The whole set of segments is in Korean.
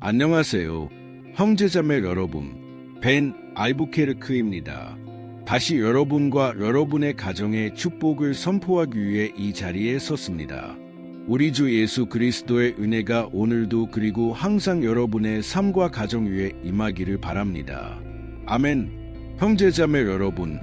안녕하세요. 형제자매 여러분, 벤 알부케르크입니다. 다시 여러분과 여러분의 가정에 축복을 선포하기 위해 이 자리에 섰습니다. 우리 주 예수 그리스도의 은혜가 오늘도 그리고 항상 여러분의 삶과 가정 위에 임하기를 바랍니다. 아멘. 형제자매 여러분,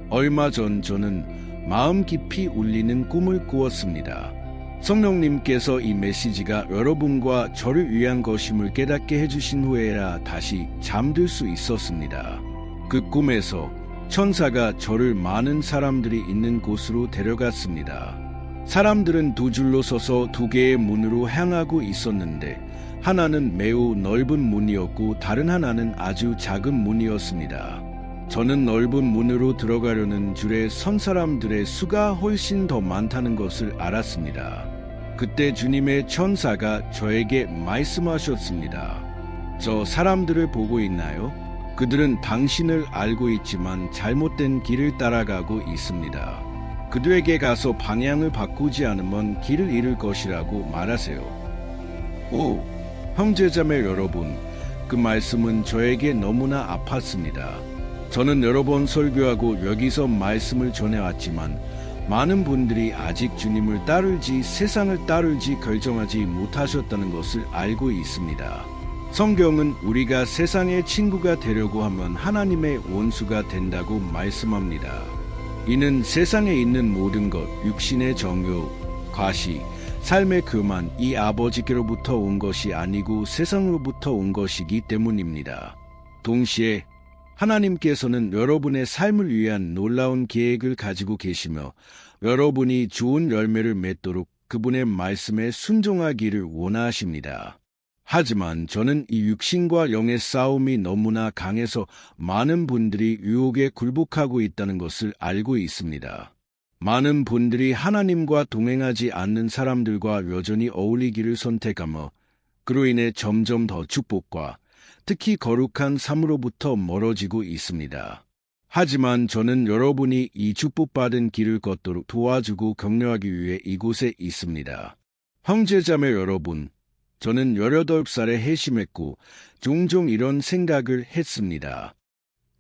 얼마 전 저는 마음 깊이 울리는 꿈을 꾸었습니다. 성령님께서 이 메시지가 여러분과 저를 위한 것임을 깨닫게 해주신 후에야 다시 잠들 수 있었습니다. 그 꿈에서 천사가 저를 많은 사람들이 있는 곳으로 데려갔습니다. 사람들은 두 줄로 서서 두 개의 문으로 향하고 있었는데 하나는 매우 넓은 문이었고 다른 하나는 아주 작은 문이었습니다. 저는 넓은 문으로 들어가려는 줄에 선 사람들의 수가 훨씬 더 많다는 것을 알았습니다. 그때 주님의 천사가 저에게 말씀하셨습니다. 저 사람들을 보고 있나요? 그들은 당신을 알고 있지만 잘못된 길을 따라가고 있습니다. 그들에게 가서 방향을 바꾸지 않으면 길을 잃을 것이라고 말하세요. 오, 형제자매 여러분, 그 말씀은 저에게 너무나 아팠습니다. 저는 여러 번 설교하고 여기서 말씀을 전해왔지만 많은 분들이 아직 주님을 따르지 세상을 따르지 결정하지 못하셨다는 것을 알고 있습니다. 성경은 우리가 세상의 친구가 되려고 하면 하나님의 원수가 된다고 말씀합니다. 이는 세상에 있는 모든 것, 육신의 정욕, 과시, 삶의 교만, 이 아버지께로부터 온 것이 아니고 세상으로부터 온 것이기 때문입니다. 동시에 하나님께서는 여러분의 삶을 위한 놀라운 계획을 가지고 계시며 여러분이 좋은 열매를 맺도록 그분의 말씀에 순종하기를 원하십니다. 하지만 저는 이 육신과 영의 싸움이 너무나 강해서 많은 분들이 유혹에 굴복하고 있다는 것을 알고 있습니다. 많은 분들이 하나님과 동행하지 않는 사람들과 여전히 어울리기를 선택하며 그로 인해 점점 더 축복과 특히 거룩한 삶으로부터 멀어지고 있습니다. 하지만 저는 여러분이 이 축복받은 길을 걷도록 도와주고 격려하기 위해 이곳에 있습니다. 형제자매 여러분, 저는 18살에 회심했고 종종 이런 생각을 했습니다.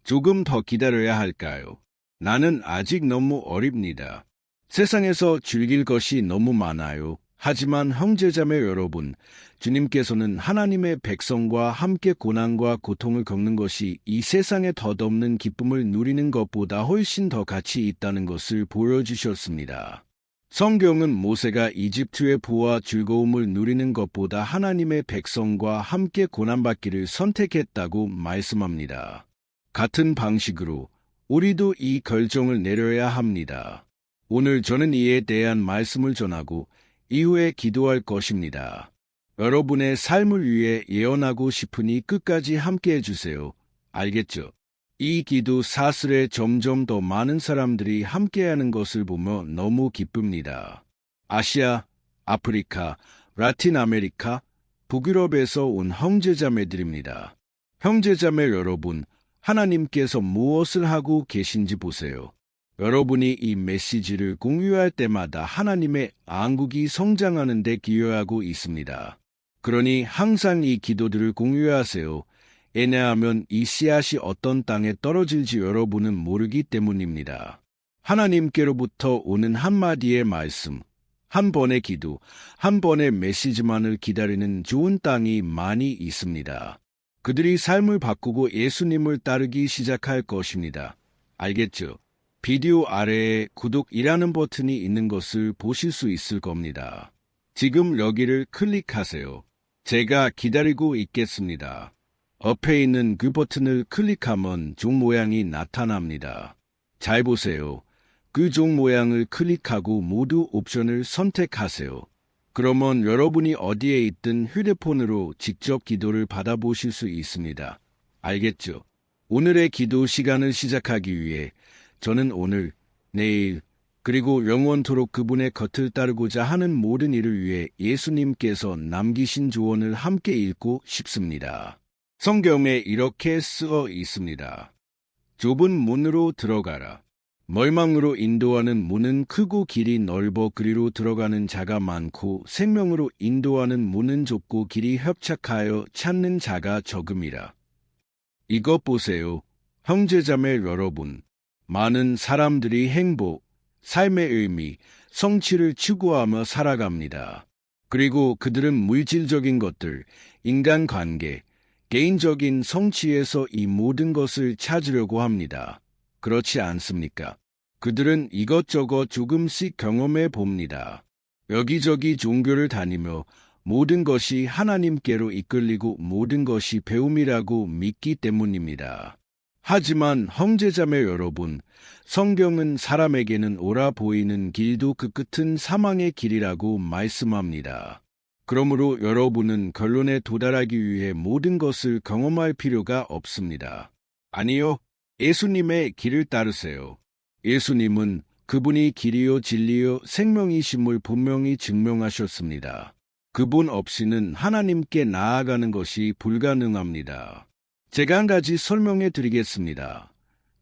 조금 더 기다려야 할까요? 나는 아직 너무 어립니다. 세상에서 즐길 것이 너무 많아요. 하지만 형제자매 여러분, 주님께서는 하나님의 백성과 함께 고난과 고통을 겪는 것이 이 세상에 덧없는 기쁨을 누리는 것보다 훨씬 더 가치 있다는 것을 보여주셨습니다. 성경은 모세가 이집트의 부와 즐거움을 누리는 것보다 하나님의 백성과 함께 고난받기를 선택했다고 말씀합니다. 같은 방식으로 우리도 이 결정을 내려야 합니다. 오늘 저는 이에 대한 말씀을 전하고 이후에 기도할 것입니다. 여러분의 삶을 위해 예언하고 싶으니 끝까지 함께 해주세요. 알겠죠? 이 기도 사슬에 점점 더 많은 사람들이 함께하는 것을 보며 너무 기쁩니다. 아시아, 아프리카, 라틴 아메리카, 북유럽에서 온 형제자매들입니다. 형제자매 여러분, 하나님께서 무엇을 하고 계신지 보세요. 여러분이 이 메시지를 공유할 때마다 하나님의 왕국이 성장하는 데 기여하고 있습니다. 그러니 항상 이 기도들을 공유하세요. 왜냐하면 이 씨앗이 어떤 땅에 떨어질지 여러분은 모르기 때문입니다. 하나님께로부터 오는 한마디의 말씀, 한 번의 기도, 한 번의 메시지만을 기다리는 좋은 땅이 많이 있습니다. 그들이 삶을 바꾸고 예수님을 따르기 시작할 것입니다. 알겠죠? 비디오 아래에 구독이라는 버튼이 있는 것을 보실 수 있을 겁니다. 지금 여기를 클릭하세요. 제가 기다리고 있겠습니다. 옆에 있는 그 버튼을 클릭하면 종 모양이 나타납니다. 잘 보세요. 그 종 모양을 클릭하고 모두 옵션을 선택하세요. 그러면 여러분이 어디에 있든 휴대폰으로 직접 기도를 받아보실 수 있습니다. 알겠죠? 오늘의 기도 시간을 시작하기 위해 저는 오늘, 내일, 그리고 영원토록 그분의 겉을 따르고자 하는 모든 일을 위해 예수님께서 남기신 조언을 함께 읽고 싶습니다. 성경에 이렇게 쓰여 있습니다. 좁은 문으로 들어가라. 멸망으로 인도하는 문은 크고 길이 넓어 그리로 들어가는 자가 많고 생명으로 인도하는 문은 좁고 길이 협착하여 찾는 자가 적음이라. 이것 보세요. 형제자매 여러분. 많은 사람들이 행복, 삶의 의미, 성취를 추구하며 살아갑니다. 그리고 그들은 물질적인 것들, 인간관계, 개인적인 성취에서 이 모든 것을 찾으려고 합니다. 그렇지 않습니까? 그들은 이것저것 조금씩 경험해 봅니다. 여기저기 종교를 다니며 모든 것이 하나님께로 이끌리고 모든 것이 배움이라고 믿기 때문입니다. 하지만 형제자매 여러분, 성경은 사람에게는 옳아 보이는 길도 그 끝은 사망의 길이라고 말씀합니다. 그러므로 여러분은 결론에 도달하기 위해 모든 것을 경험할 필요가 없습니다. 아니요, 예수님의 길을 따르세요. 예수님은 그분이 길이요 진리요 생명이심을 분명히 증명하셨습니다. 그분 없이는 하나님께 나아가는 것이 불가능합니다. 제가 한 가지 설명해 드리겠습니다.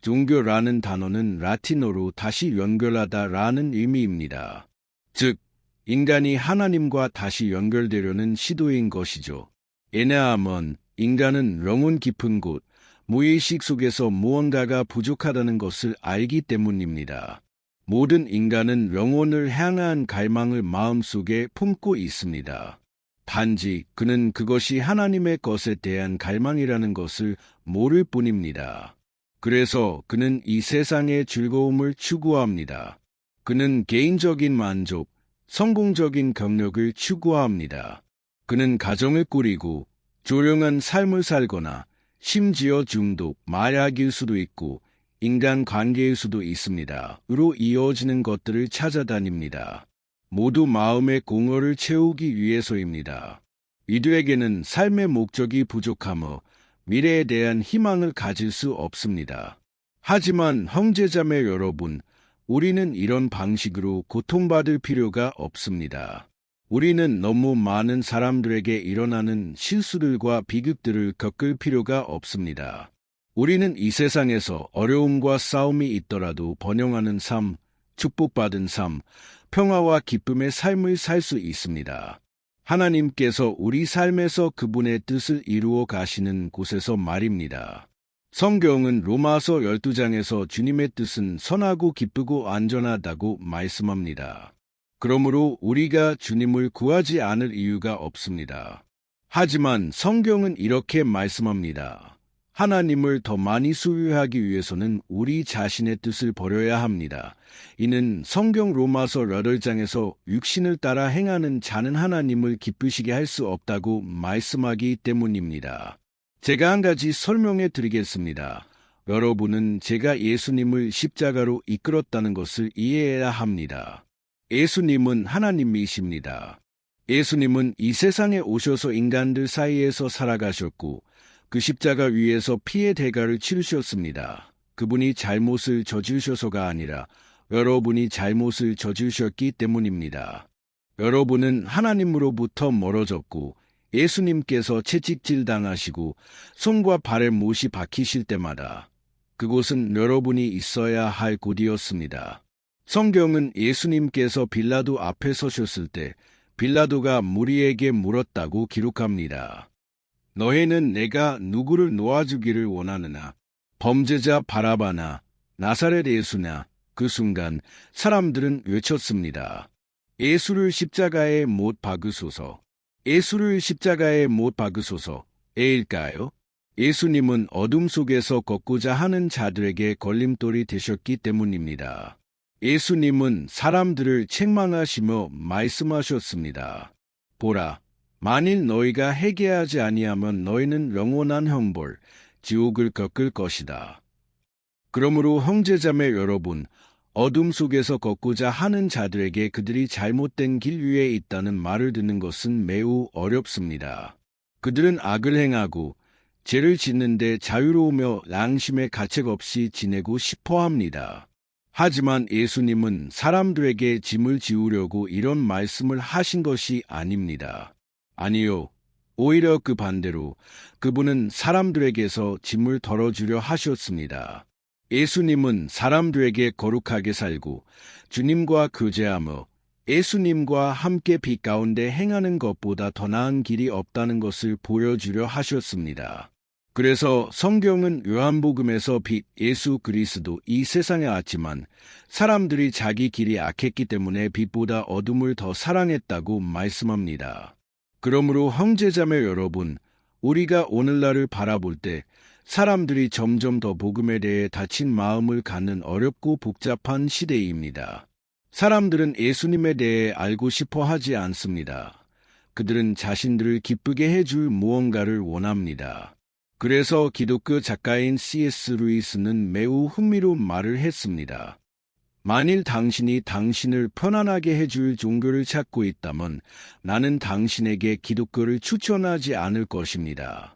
종교라는 단어는 라틴어로 다시 연결하다라는 의미입니다. 즉, 인간이 하나님과 다시 연결되려는 시도인 것이죠. 왜냐하면 인간은 영혼 깊은 곳, 무의식 속에서 무언가가 부족하다는 것을 알기 때문입니다. 모든 인간은 영혼을 향한 갈망을 마음속에 품고 있습니다. 단지 그는 그것이 하나님의 것에 대한 갈망이라는 것을 모를 뿐입니다. 그래서 그는 이 세상의 즐거움을 추구합니다. 그는 개인적인 만족, 성공적인 경력을 추구합니다. 그는 가정을 꾸리고 조용한 삶을 살거나 심지어 중독, 마약일 수도 있고 인간관계일 수도 있습니다. 으로 이어지는 것들을 찾아다닙니다. 모두 마음의 공허를 채우기 위해서입니다. 이들에게는 삶의 목적이 부족하며 미래에 대한 희망을 가질 수 없습니다. 하지만 형제자매 여러분, 우리는 이런 방식으로 고통받을 필요가 없습니다. 우리는 너무 많은 사람들에게 일어나는 실수들과 비극들을 겪을 필요가 없습니다. 우리는 이 세상에서 어려움과 싸움이 있더라도 번영하는 삶, 축복받은 삶, 평화와 기쁨의 삶을 살 수 있습니다. 하나님께서 우리 삶에서 그분의 뜻을 이루어 가시는 곳에서 말입니다. 성경은 로마서 12장에서 주님의 뜻은 선하고 기쁘고 안전하다고 말씀합니다. 그러므로 우리가 주님을 구하지 않을 이유가 없습니다. 하지만 성경은 이렇게 말씀합니다. 하나님을 더 많이 소유하기 위해서는 우리 자신의 뜻을 버려야 합니다. 이는 성경 로마서 8장에서 육신을 따라 행하는 자는 하나님을 기쁘시게 할 수 없다고 말씀하기 때문입니다. 제가 한 가지 설명해 드리겠습니다. 여러분은 제가 예수님을 십자가로 이끌었다는 것을 이해해야 합니다. 예수님은 하나님이십니다. 예수님은 이 세상에 오셔서 인간들 사이에서 살아가셨고 그 십자가 위에서 피의 대가를 치르셨습니다. 그분이 잘못을 저지르셔서가 아니라 여러분이 잘못을 저지르셨기 때문입니다. 여러분은 하나님으로부터 멀어졌고 예수님께서 채찍질 당하시고 손과 발에 못이 박히실 때마다 그곳은 여러분이 있어야 할 곳이었습니다. 성경은 예수님께서 빌라도 앞에 서셨을 때 빌라도가 무리에게 물었다고 기록합니다. 너희는 내가 누구를 놓아주기를 원하느냐? 범죄자 바라바나 나사렛 예수냐? 그 순간 사람들은 외쳤습니다. 예수를 십자가에 못 박으소서. 예수를 십자가에 못 박으소서. 에일까요? 예수님은 어둠 속에서 걷고자 하는 자들에게 걸림돌이 되셨기 때문입니다. 예수님은 사람들을 책망하시며 말씀하셨습니다. 보라, 만일 너희가 회개하지 아니하면 너희는 영원한 형벌, 지옥을 겪을 것이다. 그러므로 형제자매 여러분, 어둠 속에서 걷고자 하는 자들에게 그들이 잘못된 길 위에 있다는 말을 듣는 것은 매우 어렵습니다. 그들은 악을 행하고 죄를 짓는데 자유로우며 양심의 가책 없이 지내고 싶어 합니다. 하지만 예수님은 사람들에게 짐을 지우려고 이런 말씀을 하신 것이 아닙니다. 아니요, 오히려 그 반대로 그분은 사람들에게서 짐을 덜어주려 하셨습니다. 예수님은 사람들에게 거룩하게 살고 주님과 교제하며 예수님과 함께 빛 가운데 행하는 것보다 더 나은 길이 없다는 것을 보여주려 하셨습니다. 그래서 성경은 요한복음에서 빛 예수 그리스도 이 세상에 왔지만 사람들이 자기 길이 악했기 때문에 빛보다 어둠을 더 사랑했다고 말씀합니다. 그러므로 형제자매 여러분, 우리가 오늘날을 바라볼 때 사람들이 점점 더 복음에 대해 닫힌 마음을 갖는 어렵고 복잡한 시대입니다. 사람들은 예수님에 대해 알고 싶어 하지 않습니다. 그들은 자신들을 기쁘게 해줄 무언가를 원합니다. 그래서 기독교 작가인 C.S. 루이스는 매우 흥미로운 말을 했습니다. 만일 당신이 당신을 편안하게 해줄 종교를 찾고 있다면 나는 당신에게 기독교를 추천하지 않을 것입니다.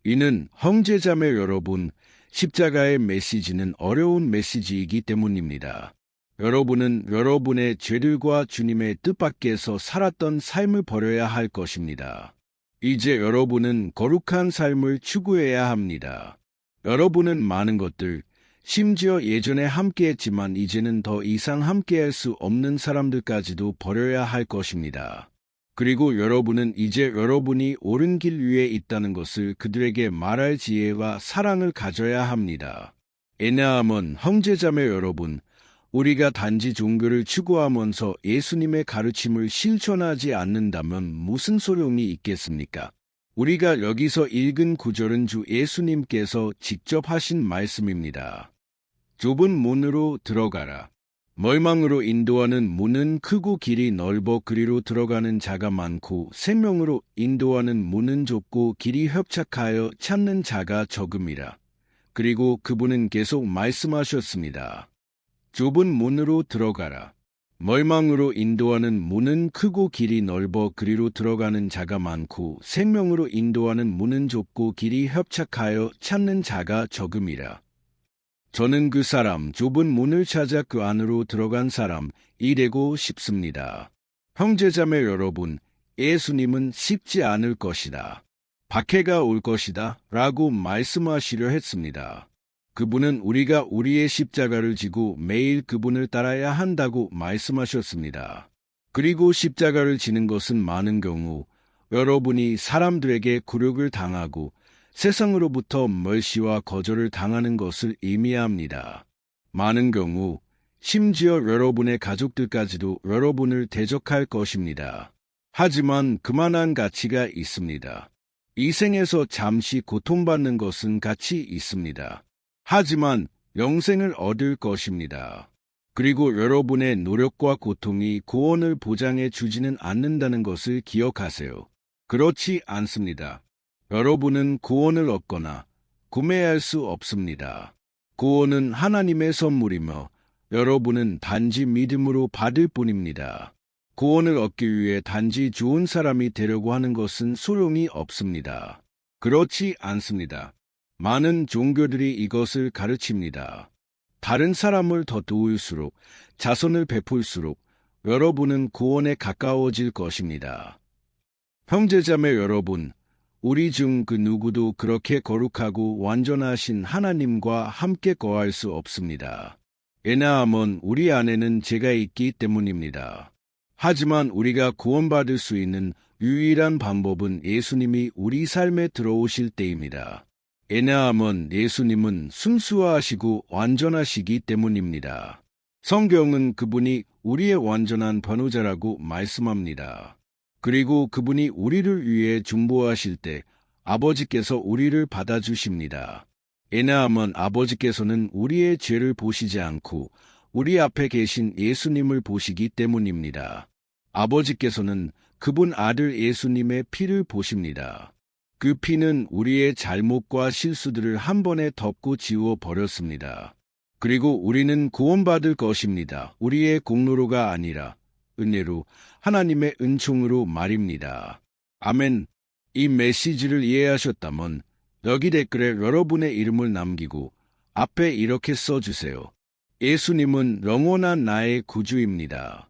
이는 형제자매 여러분, 십자가의 메시지는 어려운 메시지이기 때문입니다. 여러분은 여러분의 죄들과 주님의 뜻밖에서 살았던 삶을 버려야 할 것입니다. 이제 여러분은 거룩한 삶을 추구해야 합니다. 여러분은 많은 것들, 심지어 예전에 함께했지만 이제는 더 이상 함께할 수 없는 사람들까지도 버려야 할 것입니다. 그리고 여러분은 이제 여러분이 옳은 길 위에 있다는 것을 그들에게 말할 지혜와 사랑을 가져야 합니다. 왜냐하면 형제자매 여러분, 우리가 단지 종교를 추구하면서 예수님의 가르침을 실천하지 않는다면 무슨 소용이 있겠습니까? 우리가 여기서 읽은 구절은 주 예수님께서 직접 하신 말씀입니다. 좁은 문으로 들어가라. 멀망으로 인도하는 문은 크고 길이 넓어 그리로 들어가는 자가 많고 생명으로 인도하는 문은 좁고 길이 협착하여 찾는 자가 적음이라. 그리고 그분은 계속 말씀하셨습니다. 좁은 문으로 들어가라. 멀망으로 인도하는 문은 크고 길이 넓어 그리로 들어가는 자가 많고 생명으로 인도하는 문은 좁고 길이 협착하여 찾는 자가 적음이라. 저는 그 사람 좁은 문을 찾아 그 안으로 들어간 사람이 되고 싶습니다. 형제자매 여러분, 예수님은 쉽지 않을 것이다. 박해가 올 것이다 라고 말씀하시려 했습니다. 그분은 우리가 우리의 십자가를 지고 매일 그분을 따라야 한다고 말씀하셨습니다. 그리고 십자가를 지는 것은 많은 경우 여러분이 사람들에게 굴욕을 당하고 세상으로부터 멸시와 거절을 당하는 것을 의미합니다. 많은 경우 심지어 여러분의 가족들까지도 여러분을 대적할 것입니다. 하지만 그만한 가치가 있습니다. 이 생에서 잠시 고통받는 것은 가치 있습니다. 하지만 영생을 얻을 것입니다. 그리고 여러분의 노력과 고통이 구원을 보장해 주지는 않는다는 것을 기억하세요. 그렇지 않습니다. 여러분은 구원을 얻거나 구매할 수 없습니다. 구원은 하나님의 선물이며 여러분은 단지 믿음으로 받을 뿐입니다. 구원을 얻기 위해 단지 좋은 사람이 되려고 하는 것은 소용이 없습니다. 그렇지 않습니다. 많은 종교들이 이것을 가르칩니다. 다른 사람을 더 도울수록, 자선을 베풀수록 여러분은 구원에 가까워질 것입니다. 형제자매 여러분, 우리 중 그 누구도 그렇게 거룩하고 완전하신 하나님과 함께 거할 수 없습니다. 왜냐하면 우리 안에는 죄가 있기 때문입니다. 하지만 우리가 구원받을 수 있는 유일한 방법은 예수님이 우리 삶에 들어오실 때입니다. 왜냐하면 예수님은 순수하시고 완전하시기 때문입니다. 성경은 그분이 우리의 완전한 변호자라고 말씀합니다. 그리고 그분이 우리를 위해 중보하실 때 아버지께서 우리를 받아주십니다. 왜냐하면 아버지께서는 우리의 죄를 보시지 않고 우리 앞에 계신 예수님을 보시기 때문입니다. 아버지께서는 그분 아들 예수님의 피를 보십니다. 그 피는 우리의 잘못과 실수들을 한 번에 덮고 지워 버렸습니다. 그리고 우리는 구원받을 것입니다. 우리의 공로로가 아니라 은혜로 하나님의 은총으로 말입니다. 아멘. 이 메시지를 이해하셨다면 여기 댓글에 여러분의 이름을 남기고 앞에 이렇게 써주세요. 예수님은 영원한 나의 구주입니다.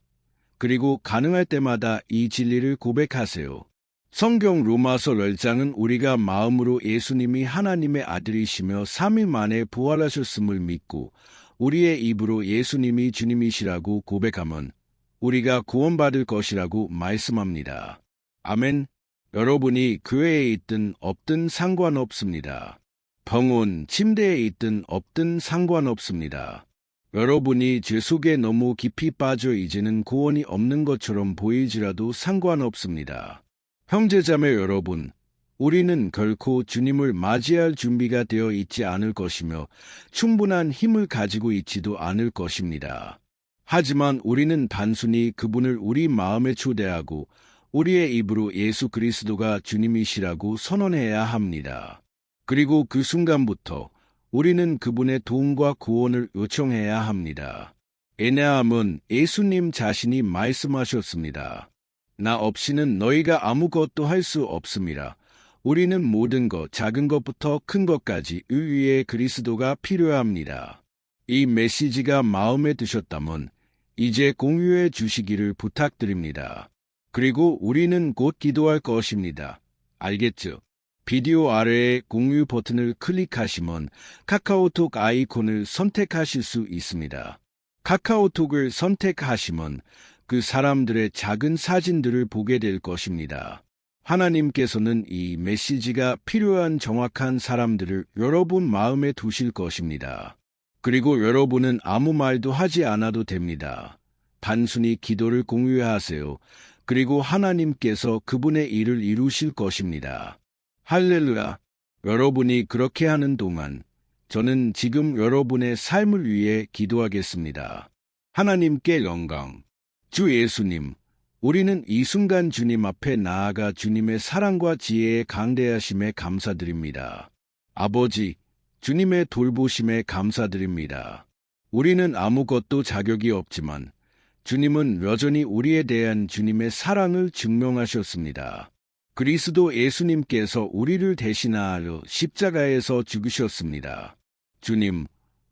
그리고 가능할 때마다 이 진리를 고백하세요. 성경 로마서 10장은 우리가 마음으로 예수님이 하나님의 아들이시며 3일 만에 부활하셨음을 믿고 우리의 입으로 예수님이 주님이시라고 고백하면 우리가 구원받을 것이라고 말씀합니다. 아멘. 여러분이 교회에 있든 없든 상관없습니다. 병원, 침대에 있든 없든 상관없습니다. 여러분이 죄 속에 너무 깊이 빠져 이제는 구원이 없는 것처럼 보일지라도 상관없습니다. 형제자매 여러분, 우리는 결코 주님을 맞이할 준비가 되어 있지 않을 것이며 충분한 힘을 가지고 있지도 않을 것입니다. 하지만 우리는 단순히 그분을 우리 마음에 초대하고 우리의 입으로 예수 그리스도가 주님이시라고 선언해야 합니다. 그리고 그 순간부터 우리는 그분의 도움과 구원을 요청해야 합니다. 왜냐하면 예수님 자신이 말씀하셨습니다. 나 없이는 너희가 아무것도 할 수 없습니다. 우리는 모든 것, 작은 것부터 큰 것까지 위에 그리스도가 필요합니다. 이 메시지가 마음에 드셨다면 이제 공유해 주시기를 부탁드립니다. 그리고 우리는 곧 기도할 것입니다. 알겠죠? 비디오 아래에 공유 버튼을 클릭하시면 카카오톡 아이콘을 선택하실 수 있습니다. 카카오톡을 선택하시면 그 사람들의 작은 사진들을 보게 될 것입니다. 하나님께서는 이 메시지가 필요한 정확한 사람들을 여러분 마음에 두실 것입니다. 그리고 여러분은 아무 말도 하지 않아도 됩니다. 단순히 기도를 공유하세요. 그리고 하나님께서 그분의 일을 이루실 것입니다. 할렐루야! 여러분이 그렇게 하는 동안 저는 지금 여러분의 삶을 위해 기도하겠습니다. 하나님께 영광. 주 예수님, 우리는 이 순간 주님 앞에 나아가 주님의 사랑과 지혜의 강대하심에 감사드립니다. 아버지, 주님의 돌보심에 감사드립니다. 우리는 아무것도 자격이 없지만 주님은 여전히 우리에 대한 주님의 사랑을 증명하셨습니다. 그리스도 예수님께서 우리를 대신하여 십자가에서 죽으셨습니다. 주님,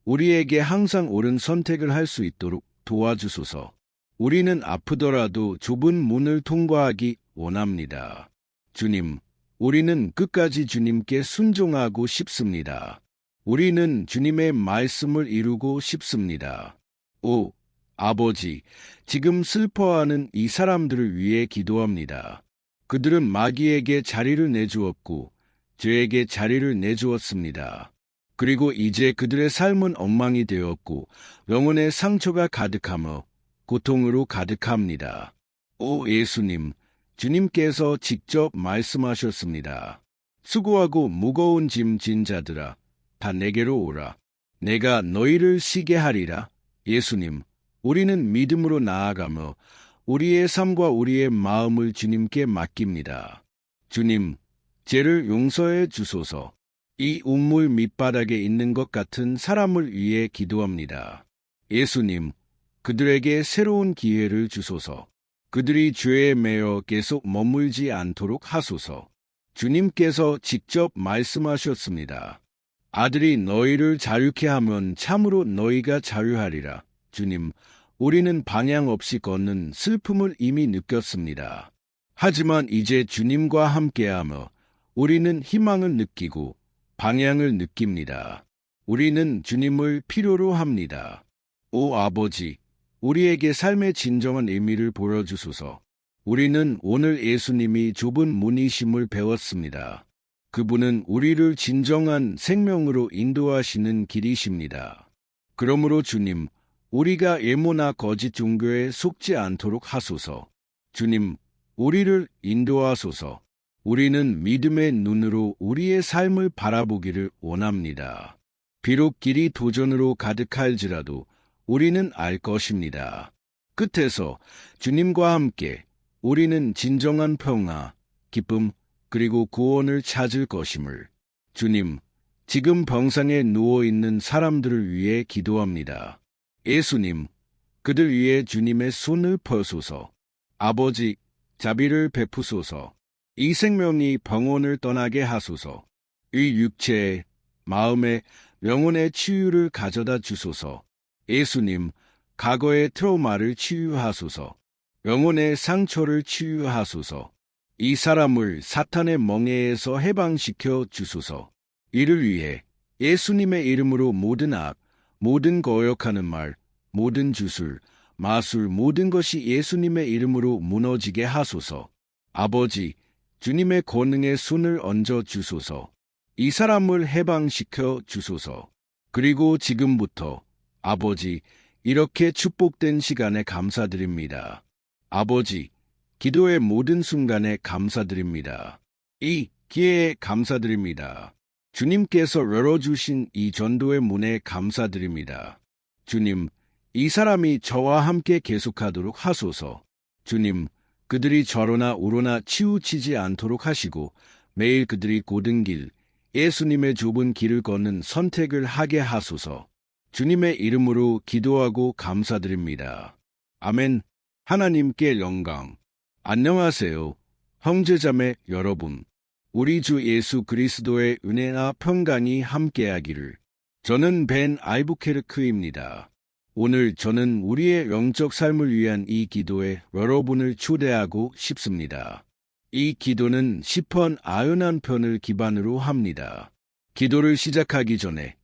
우리에게 항상 옳은 선택을 할 수 있도록 도와주소서. 우리는 아프더라도 좁은 문을 통과하기 원합니다. 주님, 우리는 끝까지 주님께 순종하고 싶습니다. 우리는 주님의 말씀을 이루고 싶습니다. 오, 아버지, 지금 슬퍼하는 이 사람들을 위해 기도합니다. 그들은 마귀에게 자리를 내주었고 죄에게 자리를 내주었습니다. 그리고 이제 그들의 삶은 엉망이 되었고 영혼의 상처가 가득하며 고통으로 가득합니다. 오 예수님, 주님께서 직접 말씀하셨습니다. 수고하고 무거운 짐 진 자들아, 다 내게로 오라. 내가 너희를 쉬게 하리라. 예수님, 우리는 믿음으로 나아가며 우리의 삶과 우리의 마음을 주님께 맡깁니다. 주님, 죄를 용서해 주소서. 이 우물 밑바닥에 있는 것 같은 사람을 위해 기도합니다. 예수님, 그들에게 새로운 기회를 주소서. 그들이 죄에 매여 계속 머물지 않도록 하소서. 주님께서 직접 말씀하셨습니다. 아들이 너희를 자유케 하면 참으로 너희가 자유하리라. 주님, 우리는 방향 없이 걷는 슬픔을 이미 느꼈습니다. 하지만 이제 주님과 함께하며 우리는 희망을 느끼고 방향을 느낍니다. 우리는 주님을 필요로 합니다. 오 아버지, 우리에게 삶의 진정한 의미를 보여주소서. 우리는 오늘 예수님이 좁은 문이심을 배웠습니다. 그분은 우리를 진정한 생명으로 인도하시는 길이십니다. 그러므로 주님, 우리가 예모나 거짓 종교에 속지 않도록 하소서. 주님, 우리를 인도하소서. 우리는 믿음의 눈으로 우리의 삶을 바라보기를 원합니다. 비록 길이 도전으로 가득할지라도 우리는 알 것입니다. 끝에서 주님과 함께 우리는 진정한 평화, 기쁨, 그리고 구원을 찾을 것임을. 주님, 지금 병상에 누워있는 사람들을 위해 기도합니다. 예수님, 그들 위해 주님의 손을 펴소서. 아버지, 자비를 베푸소서. 이 생명이 병원을 떠나게 하소서. 이 육체에, 마음에, 영혼의 치유를 가져다 주소서. 예수님, 과거의 트라우마를 치유하소서. 영혼의 상처를 치유하소서. 이 사람을 사탄의 멍에에서 해방시켜 주소서. 이를 위해 예수님의 이름으로 모든 악, 모든 거역하는 말, 모든 주술, 마술 모든 것이 예수님의 이름으로 무너지게 하소서. 아버지, 주님의 권능에 손을 얹어 주소서. 이 사람을 해방시켜 주소서. 그리고 지금부터 아버지, 이렇게 축복된 시간에 감사드립니다. 아버지, 기도의 모든 순간에 감사드립니다. 이 기회에 감사드립니다. 주님께서 열어주신 이 전도의 문에 감사드립니다. 주님, 이 사람이 저와 함께 계속하도록 하소서. 주님, 그들이 저로나 우로나 치우치지 않도록 하시고 매일 그들이 고든 길, 예수님의 좁은 길을 걷는 선택을 하게 하소서. 주님의 이름으로 기도하고 감사드립니다. 아멘. 하나님께 영광. 안녕하세요. 형제자매 여러분. 우리 주 예수 그리스도의 은혜나 평강이 함께하기를. 저는 벤 알부케르크입니다. 오늘 저는 우리의 영적 삶을 위한 이 기도에 여러분을 초대하고 싶습니다. 이 기도는 시편 91편을 기반으로 합니다. 기도를 시작하기 전에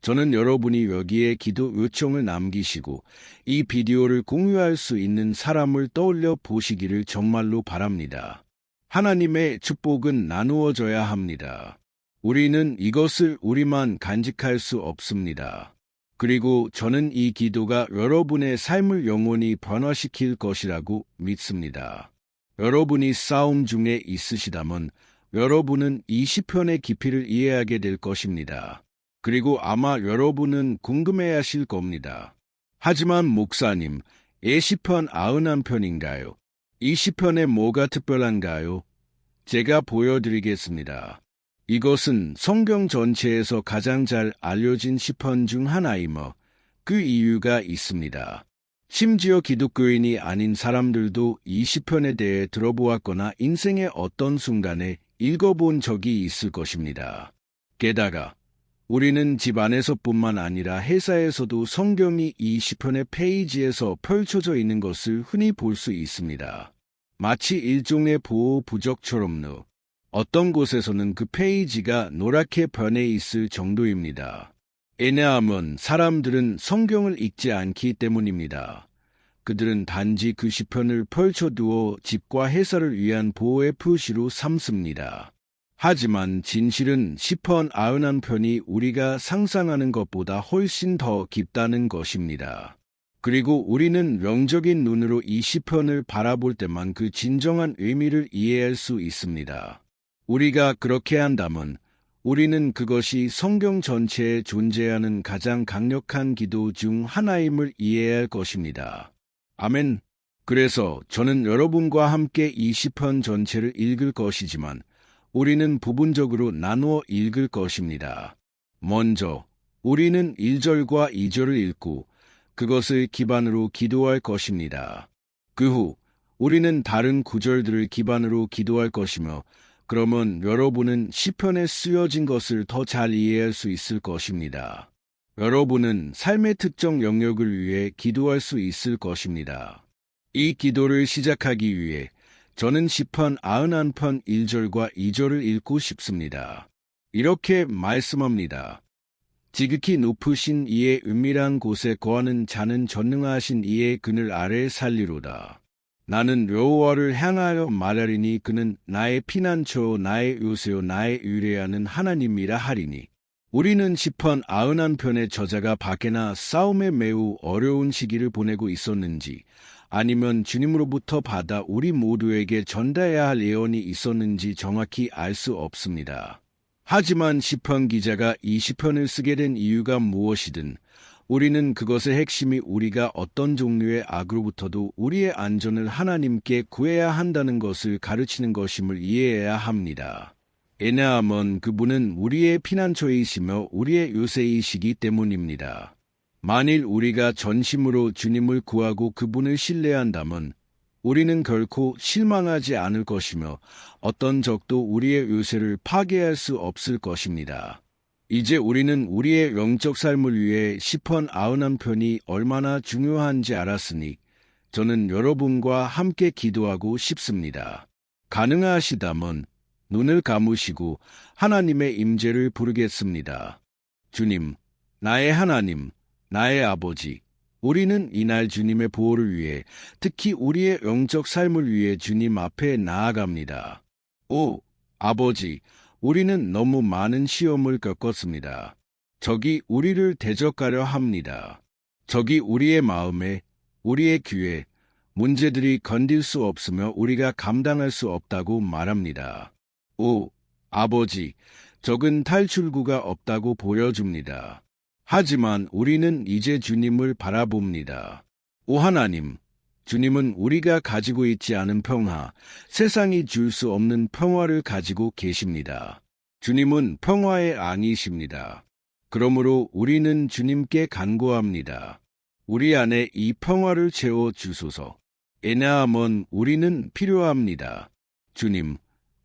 저는 여러분이 여기에 기도 요청을 남기시고 이 비디오를 공유할 수 있는 사람을 떠올려 보시기를 정말로 바랍니다. 하나님의 축복은 나누어져야 합니다. 우리는 이것을 우리만 간직할 수 없습니다. 그리고 저는 이 기도가 여러분의 삶을 영원히 변화시킬 것이라고 믿습니다. 여러분이 싸움 중에 있으시다면 여러분은 이 시편의 깊이를 이해하게 될 것입니다. 그리고 아마 여러분은 궁금해하실 겁니다. 하지만 목사님, 이 시편 91편인가요? 이 시편에 뭐가 특별한가요? 제가 보여드리겠습니다. 이것은 성경 전체에서 가장 잘 알려진 시편 중 하나이며 그 이유가 있습니다. 심지어 기독교인이 아닌 사람들도 이 시편에 대해 들어보았거나 인생의 어떤 순간에 읽어본 적이 있을 것입니다. 게다가 우리는 집 안에서뿐만 아니라 회사에서도 성경이 이 시편의 페이지에서 펼쳐져 있는 것을 흔히 볼 수 있습니다. 마치 일종의 보호 부적처럼요. 어떤 곳에서는 그 페이지가 노랗게 변해 있을 정도입니다. 왜냐하면 사람들은 성경을 읽지 않기 때문입니다. 그들은 단지 그 시편을 펼쳐두어 집과 회사를 위한 보호의 표시로 삼습니다. 하지만 진실은 시편 91편이 우리가 상상하는 것보다 훨씬 더 깊다는 것입니다. 그리고 우리는 영적인 눈으로 이 시편을 바라볼 때만 그 진정한 의미를 이해할 수 있습니다. 우리가 그렇게 한다면 우리는 그것이 성경 전체에 존재하는 가장 강력한 기도 중 하나임을 이해할 것입니다. 아멘. 그래서 저는 여러분과 함께 이 시편 전체를 읽을 것이지만 우리는 부분적으로 나누어 읽을 것입니다. 먼저 우리는 1절과 2절을 읽고 그것을 기반으로 기도할 것입니다. 그 후 우리는 다른 구절들을 기반으로 기도할 것이며 그러면 여러분은 시편에 쓰여진 것을 더 잘 이해할 수 있을 것입니다. 여러분은 삶의 특정 영역을 위해 기도할 수 있을 것입니다. 이 기도를 시작하기 위해 저는 시편 91편 1절과 2절을 읽고 싶습니다. 이렇게 말씀합니다. 지극히 높으신 이의 은밀한 곳에 거하는 자는 전능하신 이의 그늘 아래 살리로다. 나는 여호와를 향하여 말하리니 그는 나의 피난처요 나의 요새요 나의 의뢰하는 하나님이라 하리니. 우리는 시편 91편의 저자가 밖에나 싸움에 매우 어려운 시기를 보내고 있었는지 아니면 주님으로부터 받아 우리 모두에게 전달해야 할 예언이 있었는지 정확히 알 수 없습니다. 하지만 시편 기자가 이 시편을 쓰게 된 이유가 무엇이든 우리는 그것의 핵심이 우리가 어떤 종류의 악으로부터도 우리의 안전을 하나님께 구해야 한다는 것을 가르치는 것임을 이해해야 합니다. 왜냐하면 그분은 우리의 피난처이시며 우리의 요새이시기 때문입니다. 만일 우리가 전심으로 주님을 구하고 그분을 신뢰한다면 우리는 결코 실망하지 않을 것이며 어떤 적도 우리의 요새를 파괴할 수 없을 것입니다. 이제 우리는 우리의 영적 삶을 위해 시편 91편이 얼마나 중요한지 알았으니 저는 여러분과 함께 기도하고 싶습니다. 가능하시다면 눈을 감으시고 하나님의 임재를 부르겠습니다. 주님, 나의 하나님, 나의 아버지, 우리는 이날 주님의 보호를 위해, 특히 우리의 영적 삶을 위해 주님 앞에 나아갑니다. 오, 아버지, 우리는 너무 많은 시험을 겪었습니다. 적이 우리를 대적하려 합니다. 적이 우리의 마음에, 우리의 귀에 문제들이 건들 수 없으며 우리가 감당할 수 없다고 말합니다. 오, 아버지, 적은 탈출구가 없다고 보여줍니다. 하지만 우리는 이제 주님을 바라봅니다. 오 하나님, 주님은 우리가 가지고 있지 않은 평화, 세상이 줄 수 없는 평화를 가지고 계십니다. 주님은 평화의 왕이십니다. 그러므로 우리는 주님께 간구합니다. 우리 안에 이 평화를 채워 주소서. 왜냐하면 우리는 필요합니다. 주님,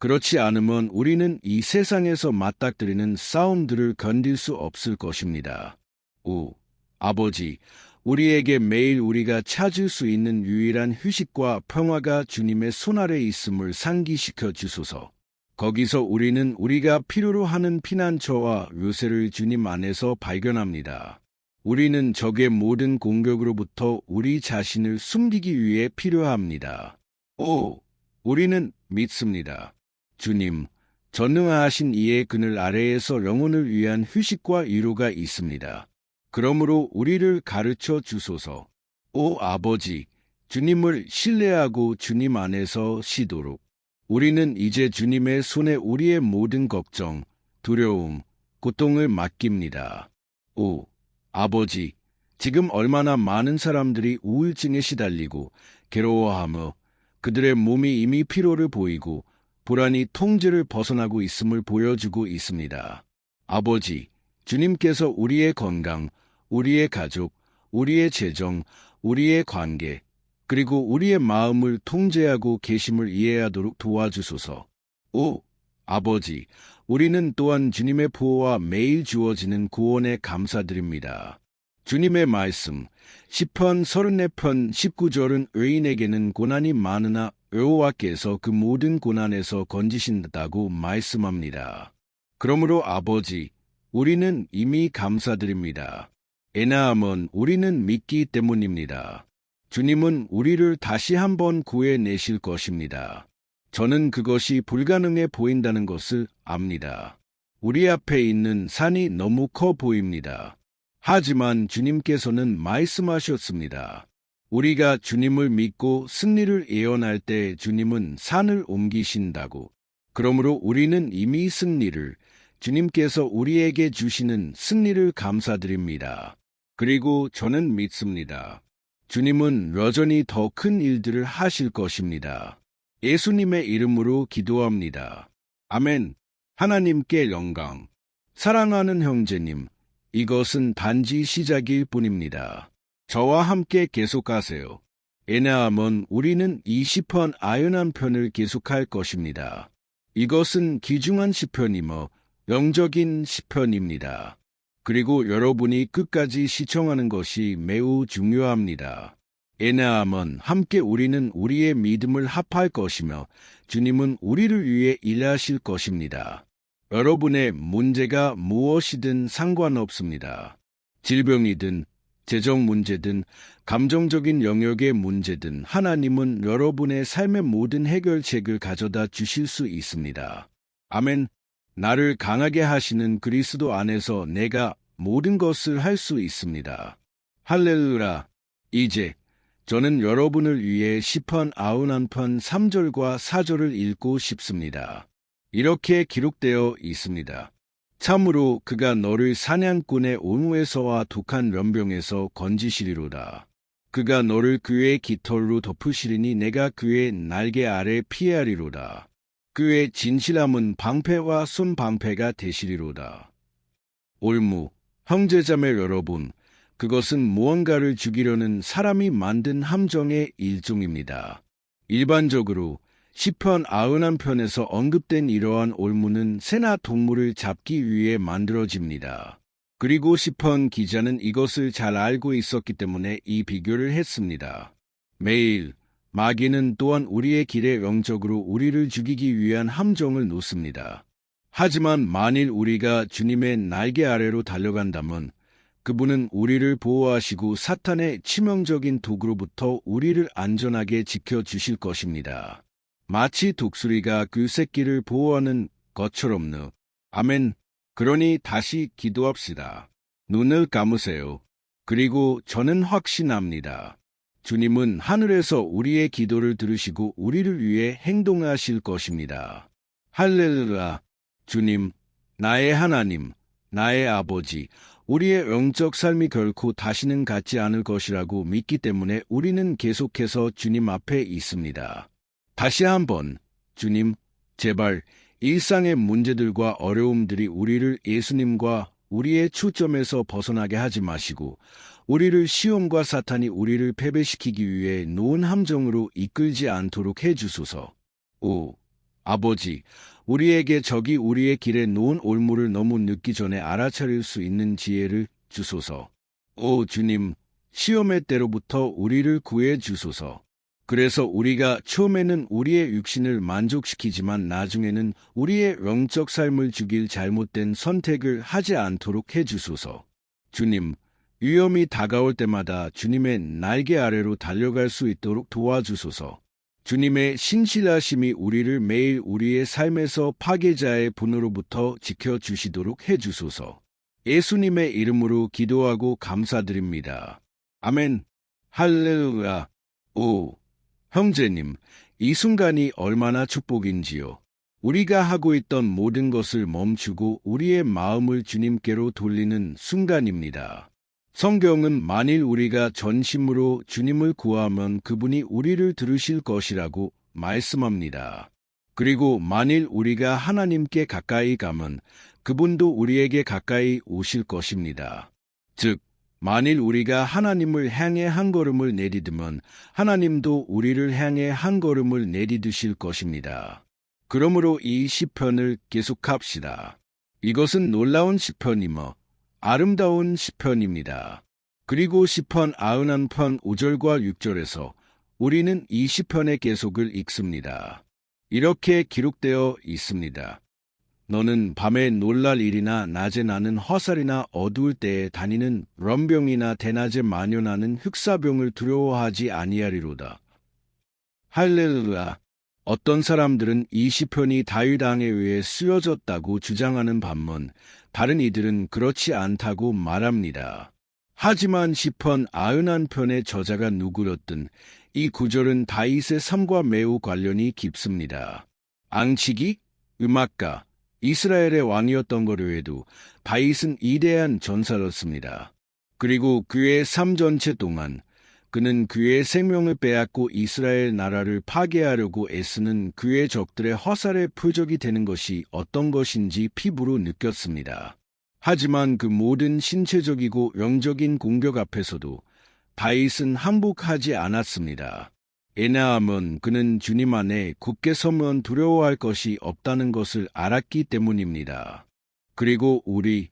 그렇지 않으면 우리는 이 세상에서 맞닥뜨리는 싸움들을 견딜 수 없을 것입니다. 오, 아버지, 우리에게 매일 우리가 찾을 수 있는 유일한 휴식과 평화가 주님의 손아래 있음을 상기시켜 주소서. 거기서 우리는 우리가 필요로 하는 피난처와 요새를 주님 안에서 발견합니다. 우리는 적의 모든 공격으로부터 우리 자신을 숨기기 위해 필요합니다. 오, 우리는 믿습니다. 주님, 전능하신 이의 그늘 아래에서 영혼을 위한 휴식과 위로가 있습니다. 그러므로 우리를 가르쳐 주소서. 오 아버지, 주님을 신뢰하고 주님 안에서 쉬도록. 우리는 이제 주님의 손에 우리의 모든 걱정, 두려움, 고통을 맡깁니다. 오 아버지, 지금 얼마나 많은 사람들이 우울증에 시달리고 괴로워하며 그들의 몸이 이미 피로를 보이고 불안이 통제를 벗어나고 있음을 보여주고 있습니다. 아버지, 주님께서 우리의 건강, 우리의 가족, 우리의 재정, 우리의 관계, 그리고 우리의 마음을 통제하고 계심을 이해하도록 도와주소서. 오, 아버지, 우리는 또한 주님의 보호와 매일 주어지는 구원에 감사드립니다. 주님의 말씀, 시편 34편 19절은 의인에게는 고난이 많으나 여호와께서 그 모든 고난에서 건지신다고 말씀합니다. 그러므로 아버지, 우리는 이미 감사드립니다. 왜냐하면 우리는 믿기 때문입니다. 주님은 우리를 다시 한번 구해내실 것입니다. 저는 그것이 불가능해 보인다는 것을 압니다. 우리 앞에 있는 산이 너무 커 보입니다. 하지만 주님께서는 말씀하셨습니다. 우리가 주님을 믿고 승리를 예언할 때 주님은 산을 옮기신다고. 그러므로 우리는 이미 승리를, 주님께서 우리에게 주시는 승리를 감사드립니다. 그리고 저는 믿습니다. 주님은 여전히 더 큰 일들을 하실 것입니다. 예수님의 이름으로 기도합니다. 아멘. 하나님께 영광. 사랑하는 형제님, 이것은 단지 시작일 뿐입니다. 저와 함께 계속하세요. 왜냐하면 우리는 이 시편 91편을 계속할 것입니다. 이것은 귀중한 시편이며 영적인 시편입니다. 그리고 여러분이 끝까지 시청하는 것이 매우 중요합니다. 왜냐하면 함께 우리는 우리의 믿음을 합할 것이며 주님은 우리를 위해 일하실 것입니다. 여러분의 문제가 무엇이든 상관없습니다. 질병이든 재정 문제든 감정적인 영역의 문제든 하나님은 여러분의 삶의 모든 해결책을 가져다 주실 수 있습니다. 아멘. 나를 강하게 하시는 그리스도 안에서 내가 모든 것을 할 수 있습니다. 할렐루야. 이제 저는 여러분을 위해 시편 91편 3절과 4절을 읽고 싶습니다. 이렇게 기록되어 있습니다. 참으로 그가 너를 사냥꾼의 온후에서와 독한 연병에서 건지시리로다. 그가 너를 그의 깃털로 덮으시리니 내가 그의 날개 아래 피하리로다. 그의 진실함은 방패와 손방패가 되시리로다. 올무, 형제자매 여러분, 그것은 무언가를 죽이려는 사람이 만든 함정의 일종입니다. 일반적으로 시편 91편에서 언급된 이러한 올무는 새나 동물을 잡기 위해 만들어집니다. 그리고 시편 기자는 이것을 잘 알고 있었기 때문에 이 비교를 했습니다. 매일 마귀는 또한 우리의 길에 영적으로 우리를 죽이기 위한 함정을 놓습니다. 하지만 만일 우리가 주님의 날개 아래로 달려간다면 그분은 우리를 보호하시고 사탄의 치명적인 도구로부터 우리를 안전하게 지켜주실 것입니다. 마치 독수리가 그 새끼를 보호하는 것처럼요. 아멘. 그러니 다시 기도합시다. 눈을 감으세요. 그리고 저는 확신합니다. 주님은 하늘에서 우리의 기도를 들으시고 우리를 위해 행동하실 것입니다. 할렐루야. 주님, 나의 하나님, 나의 아버지, 우리의 영적 삶이 결코 다시는 같지 않을 것이라고 믿기 때문에 우리는 계속해서 주님 앞에 있습니다. 다시 한번, 주님, 제발 일상의 문제들과 어려움들이 우리를 예수님과 우리의 초점에서 벗어나게 하지 마시고 우리를 시험과 사탄이 우리를 패배시키기 위해 놓은 함정으로 이끌지 않도록 해주소서. 오, 아버지, 우리에게 적이 우리의 길에 놓은 올무를 너무 늦기 전에 알아차릴 수 있는 지혜를 주소서. 오 주님, 시험의 때로부터 우리를 구해 주소서. 그래서 우리가 처음에는 우리의 육신을 만족시키지만 나중에는 우리의 영적 삶을 죽일 잘못된 선택을 하지 않도록 해주소서. 주님, 위험이 다가올 때마다 주님의 날개 아래로 달려갈 수 있도록 도와주소서. 주님의 신실하심이 우리를 매일 우리의 삶에서 파괴자의 분으로부터 지켜주시도록 해주소서. 예수님의 이름으로 기도하고 감사드립니다. 아멘. 할렐루야. 오, 형제님, 이 순간이 얼마나 축복인지요. 우리가 하고 있던 모든 것을 멈추고 우리의 마음을 주님께로 돌리는 순간입니다. 성경은 만일 우리가 전심으로 주님을 구하면 그분이 우리를 들으실 것이라고 말씀합니다. 그리고 만일 우리가 하나님께 가까이 가면 그분도 우리에게 가까이 오실 것입니다. 즉, 만일 우리가 하나님을 향해 한 걸음을 내디디면 하나님도 우리를 향해 한 걸음을 내디디실 것입니다. 그러므로 이 시편을 계속합시다. 이것은 놀라운 시편이며 아름다운 시편입니다. 그리고 시편 91편 5절과 6절에서 우리는 이 시편의 계속을 읽습니다. 이렇게 기록되어 있습니다. 너는 밤에 놀랄 일이나 낮에 나는 화살이나 어두울 때에 다니는 럼병이나 대낮에 만연하는 흑사병을 두려워하지 아니하리로다. 할렐루야. 어떤 사람들은 이 시편이 다윗 왕에 의해 쓰여졌다고 주장하는 반면 다른 이들은 그렇지 않다고 말합니다. 하지만 시편 91편의 저자가 누구였든 이 구절은 다윗의 삶과 매우 관련이 깊습니다. 앙치기, 음악가, 이스라엘의 왕이었던 거로 해도 다윗은 위대한 전사였습니다. 그리고 그의 삶 전체 동안 그는 그의 생명을 빼앗고 이스라엘 나라를 파괴하려고 애쓰는 그의 적들의 화살의 표적이 되는 것이 어떤 것인지 피부로 느꼈습니다. 하지만 그 모든 신체적이고 영적인 공격 앞에서도 다윗은 항복하지 않았습니다. 왜냐하면 그는 주님 안에 굳게 서면 두려워할 것이 없다는 것을 알았기 때문입니다. 그리고 우리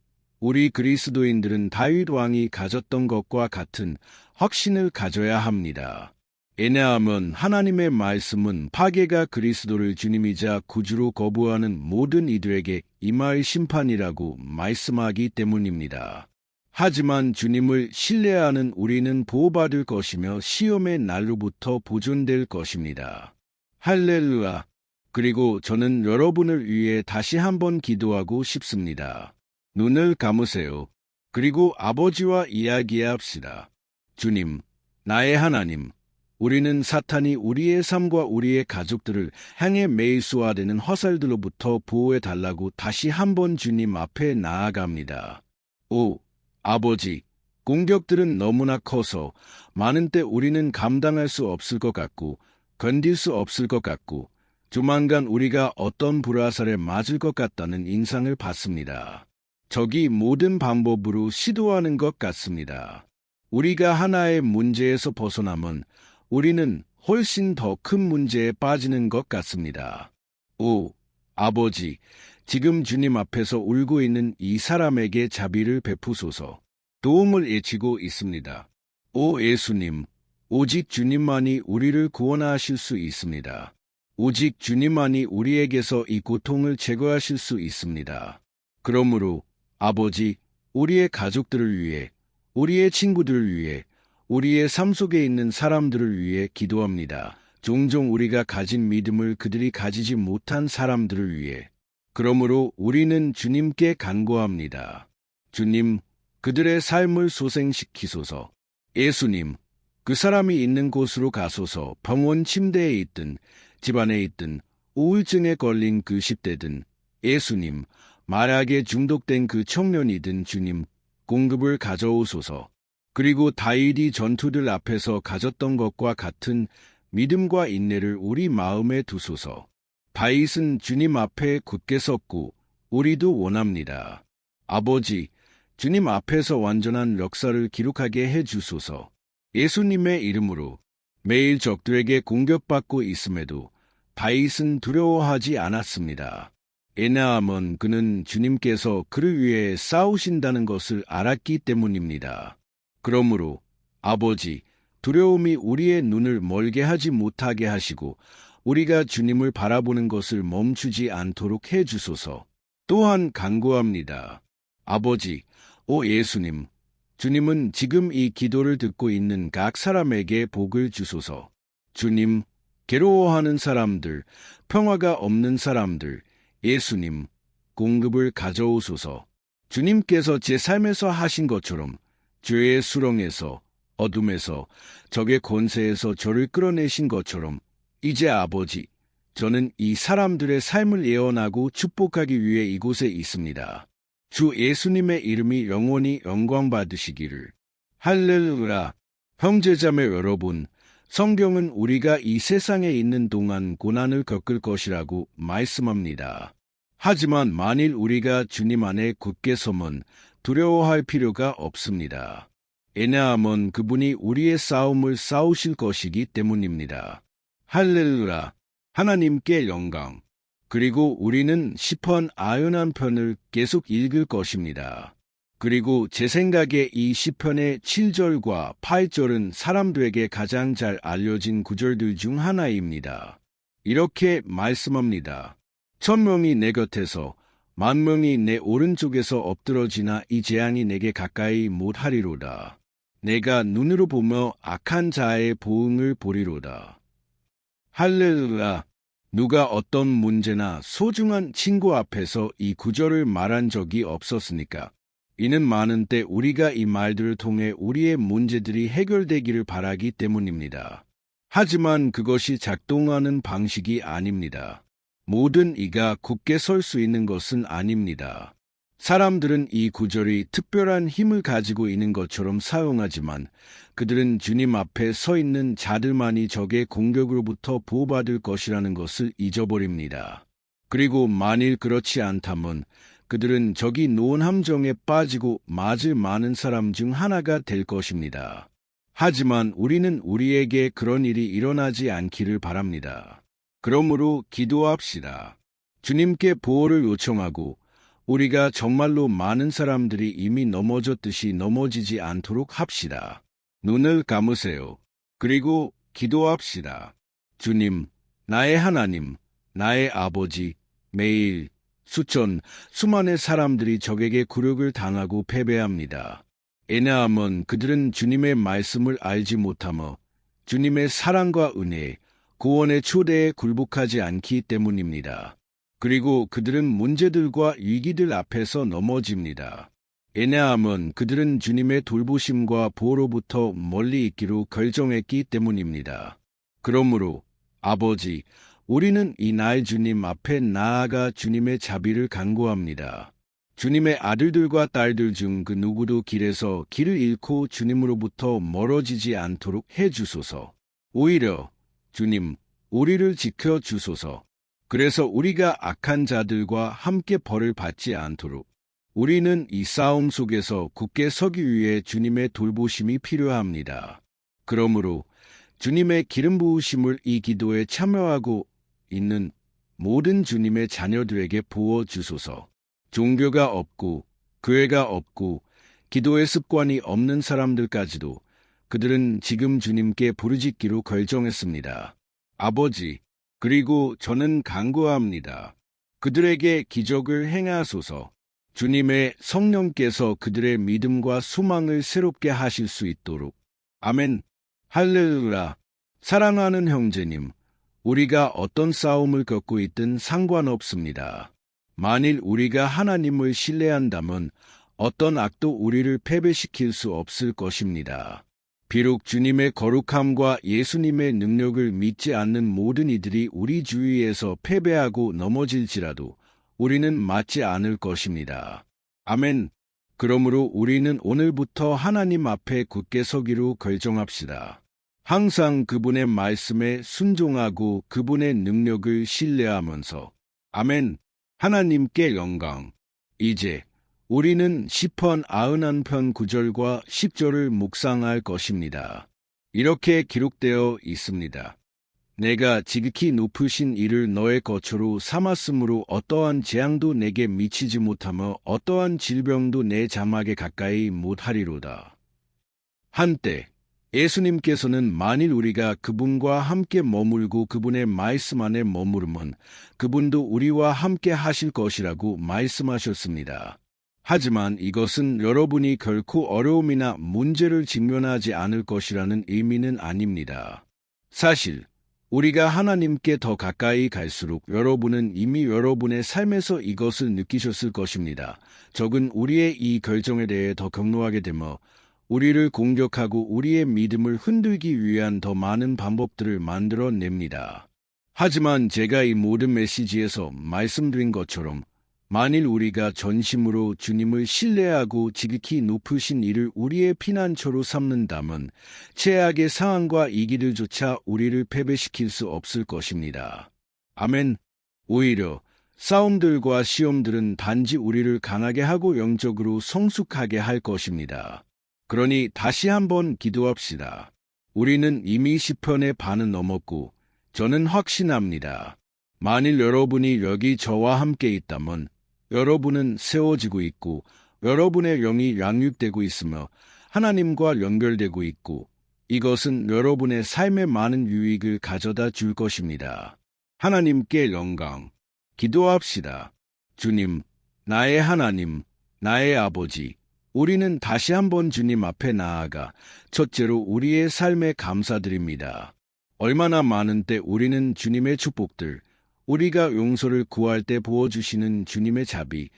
그리스도인들은 다윗 왕이 가졌던 것과 같은 확신을 가져야 합니다. 왜냐하면 하나님의 말씀은 파괴가 그리스도를 주님이자 구주로 거부하는 모든 이들에게 임할 심판이라고 말씀하기 때문입니다. 하지만 주님을 신뢰하는 우리는 보호받을 것이며 시험의 날로부터 보존될 것입니다. 할렐루야. 그리고 저는 여러분을 위해 다시 한번 기도하고 싶습니다. 눈을 감으세요. 그리고 아버지와 이야기합시다. 주님, 나의 하나님, 우리는 사탄이 우리의 삶과 우리의 가족들을 향해 매일 쏘아대는 화살들로부터 보호해달라고 다시 한번 주님 앞에 나아갑니다. 오, 아버지, 공격들은 너무나 커서 많은 때 우리는 감당할 수 없을 것 같고 견딜 수 없을 것 같고 조만간 우리가 어떤 불화살에 맞을 것 같다는 인상을 받습니다. 적이 모든 방법으로 시도하는 것 같습니다. 우리가 하나의 문제에서 벗어나면 우리는 훨씬 더 큰 문제에 빠지는 것 같습니다. 오, 아버지, 지금 주님 앞에서 울고 있는 이 사람에게 자비를 베푸소서. 도움을 외치고 있습니다. 오 예수님, 오직 주님만이 우리를 구원하실 수 있습니다. 오직 주님만이 우리에게서 이 고통을 제거하실 수 있습니다. 그러므로 아버지, 우리의 가족들을 위해, 우리의 친구들을 위해, 우리의 삶 속에 있는 사람들을 위해 기도합니다. 종종 우리가 가진 믿음을 그들이 가지지 못한 사람들을 위해. 그러므로 우리는 주님께 간구합니다. 주님, 그들의 삶을 소생시키소서. 예수님, 그 사람이 있는 곳으로 가소서. 병원 침대에 있든 집안에 있든 우울증에 걸린 그 10대든 예수님, 마약에 중독된 그 청년이든 주님, 공급을 가져오소서. 그리고 다윗이 전투들 앞에서 가졌던 것과 같은 믿음과 인내를 우리 마음에 두소서. 다윗은 주님 앞에 굳게 섰고 우리도 원합니다. 아버지, 주님 앞에서 완전한 역사를 기록하게 해주소서. 예수님의 이름으로 매일 적들에게 공격받고 있음에도 다윗은 두려워하지 않았습니다. 왜냐하면 그는 주님께서 그를 위해 싸우신다는 것을 알았기 때문입니다. 그러므로 아버지, 두려움이 우리의 눈을 멀게 하지 못하게 하시고 우리가 주님을 바라보는 것을 멈추지 않도록 해주소서. 또한 간구합니다. 아버지, 오 예수님, 주님은 지금 이 기도를 듣고 있는 각 사람에게 복을 주소서. 주님, 괴로워하는 사람들, 평화가 없는 사람들, 예수님, 공급을 가져오소서. 주님께서 제 삶에서 하신 것처럼 죄의 수렁에서, 어둠에서, 적의 권세에서 저를 끌어내신 것처럼 이제 아버지, 저는 이 사람들의 삶을 예언하고 축복하기 위해 이곳에 있습니다. 주 예수님의 이름이 영원히 영광받으시기를. 할렐루야. 형제자매 여러분, 성경은 우리가 이 세상에 있는 동안 고난을 겪을 것이라고 말씀합니다. 하지만 만일 우리가 주님 안에 굳게 서면 두려워할 필요가 없습니다. 왜냐하면 그분이 우리의 싸움을 싸우실 것이기 때문입니다. 할렐루야. 하나님께 영광. 그리고 우리는 시편 91편을 계속 읽을 것입니다. 그리고 제 생각에 이 시편의 7절과 8절은 사람들에게 가장 잘 알려진 구절들 중 하나입니다. 이렇게 말씀합니다. 1000명이 내 곁에서 10,000명이 내 오른쪽에서 엎드러지나 이 재앙이 내게 가까이 못하리로다. 내가 눈으로 보며 악한 자의 보응을 보리로다. 할렐루야. 누가 어떤 문제나 소중한 친구 앞에서 이 구절을 말한 적이 없었으니까. 이는 많은 때 우리가 이 말들을 통해 우리의 문제들이 해결되기를 바라기 때문입니다. 하지만 그것이 작동하는 방식이 아닙니다. 모든 이가 굳게 설 수 있는 것은 아닙니다. 사람들은 이 구절이 특별한 힘을 가지고 있는 것처럼 사용하지만 그들은 주님 앞에 서 있는 자들만이 적의 공격으로부터 보호받을 것이라는 것을 잊어버립니다. 그리고 만일 그렇지 않다면 그들은 적이 놓은 함정에 빠지고 맞을 많은 사람 중 하나가 될 것입니다. 하지만 우리는 우리에게 그런 일이 일어나지 않기를 바랍니다. 그러므로 기도합시다. 주님께 보호를 요청하고 우리가 정말로 많은 사람들이 이미 넘어졌듯이 넘어지지 않도록 합시다. 눈을 감으세요. 그리고 기도합시다. 주님, 나의 하나님, 나의 아버지, 매일 수많은 사람들이 적에게 굴욕을 당하고 패배합니다. 왜냐하면 그들은 주님의 말씀을 알지 못하며 주님의 사랑과 은혜, 구원의 초대에 굴복하지 않기 때문입니다. 그리고 그들은 문제들과 위기들 앞에서 넘어집니다. 왜냐하면 그들은 주님의 돌보심과 보호로부터 멀리 있기로 결정했기 때문입니다. 그러므로 아버지, 우리는 이날 주님 앞에 나아가 주님의 자비를 간구합니다. 주님의 아들들과 딸들 중 그 누구도 길에서 길을 잃고 주님으로부터 멀어지지 않도록 해주소서. 오히려 주님, 우리를 지켜주소서. 그래서 우리가 악한 자들과 함께 벌을 받지 않도록 우리는 이 싸움 속에서 굳게 서기 위해 주님의 돌보심이 필요합니다. 그러므로 주님의 기름 부으심을 이 기도에 참여하고 있는 모든 주님의 자녀들에게 부어주소서. 종교가 없고 교회가 없고 기도의 습관이 없는 사람들까지도 그들은 지금 주님께 부르짖기로 결정했습니다. 아버지, 그리고 저는 간구합니다. 그들에게 기적을 행하소서. 주님의 성령께서 그들의 믿음과 소망을 새롭게 하실 수 있도록. 아멘. 할렐루야. 사랑하는 형제님, 우리가 어떤 싸움을 겪고 있든 상관없습니다. 만일 우리가 하나님을 신뢰한다면 어떤 악도 우리를 패배시킬 수 없을 것입니다. 비록 주님의 거룩함과 예수님의 능력을 믿지 않는 모든 이들이 우리 주위에서 패배하고 넘어질지라도 우리는 맞지 않을 것입니다. 아멘. 그러므로 우리는 오늘부터 하나님 앞에 굳게 서기로 결정합시다. 항상 그분의 말씀에 순종하고 그분의 능력을 신뢰하면서. 아멘. 하나님께 영광. 이제 우리는 시편 91편 9절과 10절을 묵상할 것입니다. 이렇게 기록되어 있습니다. 내가 지극히 높으신 이를 너의 거처로 삼았으므로 어떠한 재앙도 내게 미치지 못하며 어떠한 질병도 내 장막에 가까이 못하리로다. 한때 예수님께서는 만일 우리가 그분과 함께 머물고 그분의 말씀 안에 머무르면 그분도 우리와 함께 하실 것이라고 말씀하셨습니다. 하지만 이것은 여러분이 결코 어려움이나 문제를 직면하지 않을 것이라는 의미는 아닙니다. 사실 우리가 하나님께 더 가까이 갈수록 여러분은 이미 여러분의 삶에서 이것을 느끼셨을 것입니다. 적은 우리의 이 결정에 대해 더 격노하게 되며 우리를 공격하고 우리의 믿음을 흔들기 위한 더 많은 방법들을 만들어냅니다. 하지만 제가 이 모든 메시지에서 말씀드린 것처럼 만일 우리가 전심으로 주님을 신뢰하고 지극히 높으신 이를 우리의 피난처로 삼는다면 최악의 상황과 이기들조차 우리를 패배시킬 수 없을 것입니다. 아멘. 오히려 싸움들과 시험들은 단지 우리를 강하게 하고 영적으로 성숙하게 할 것입니다. 그러니 다시 한번 기도합시다. 우리는 이미 시편의 반은 넘었고 저는 확신합니다. 만일 여러분이 여기 저와 함께 있다면 여러분은 세워지고 있고 여러분의 영이 양육되고 있으며 하나님과 연결되고 있고 이것은 여러분의 삶에 많은 유익을 가져다 줄 것입니다. 하나님께 영광. 기도합시다. 주님, 나의 하나님, 나의 아버지, 우리는 다시 한번 주님 앞에 나아가 첫째로 우리의 삶에 감사드립니다. 얼마나 많은 때 우리는 주님의 축복들, 우리가 용서를 구할 때 부어주시는 주님의 자비,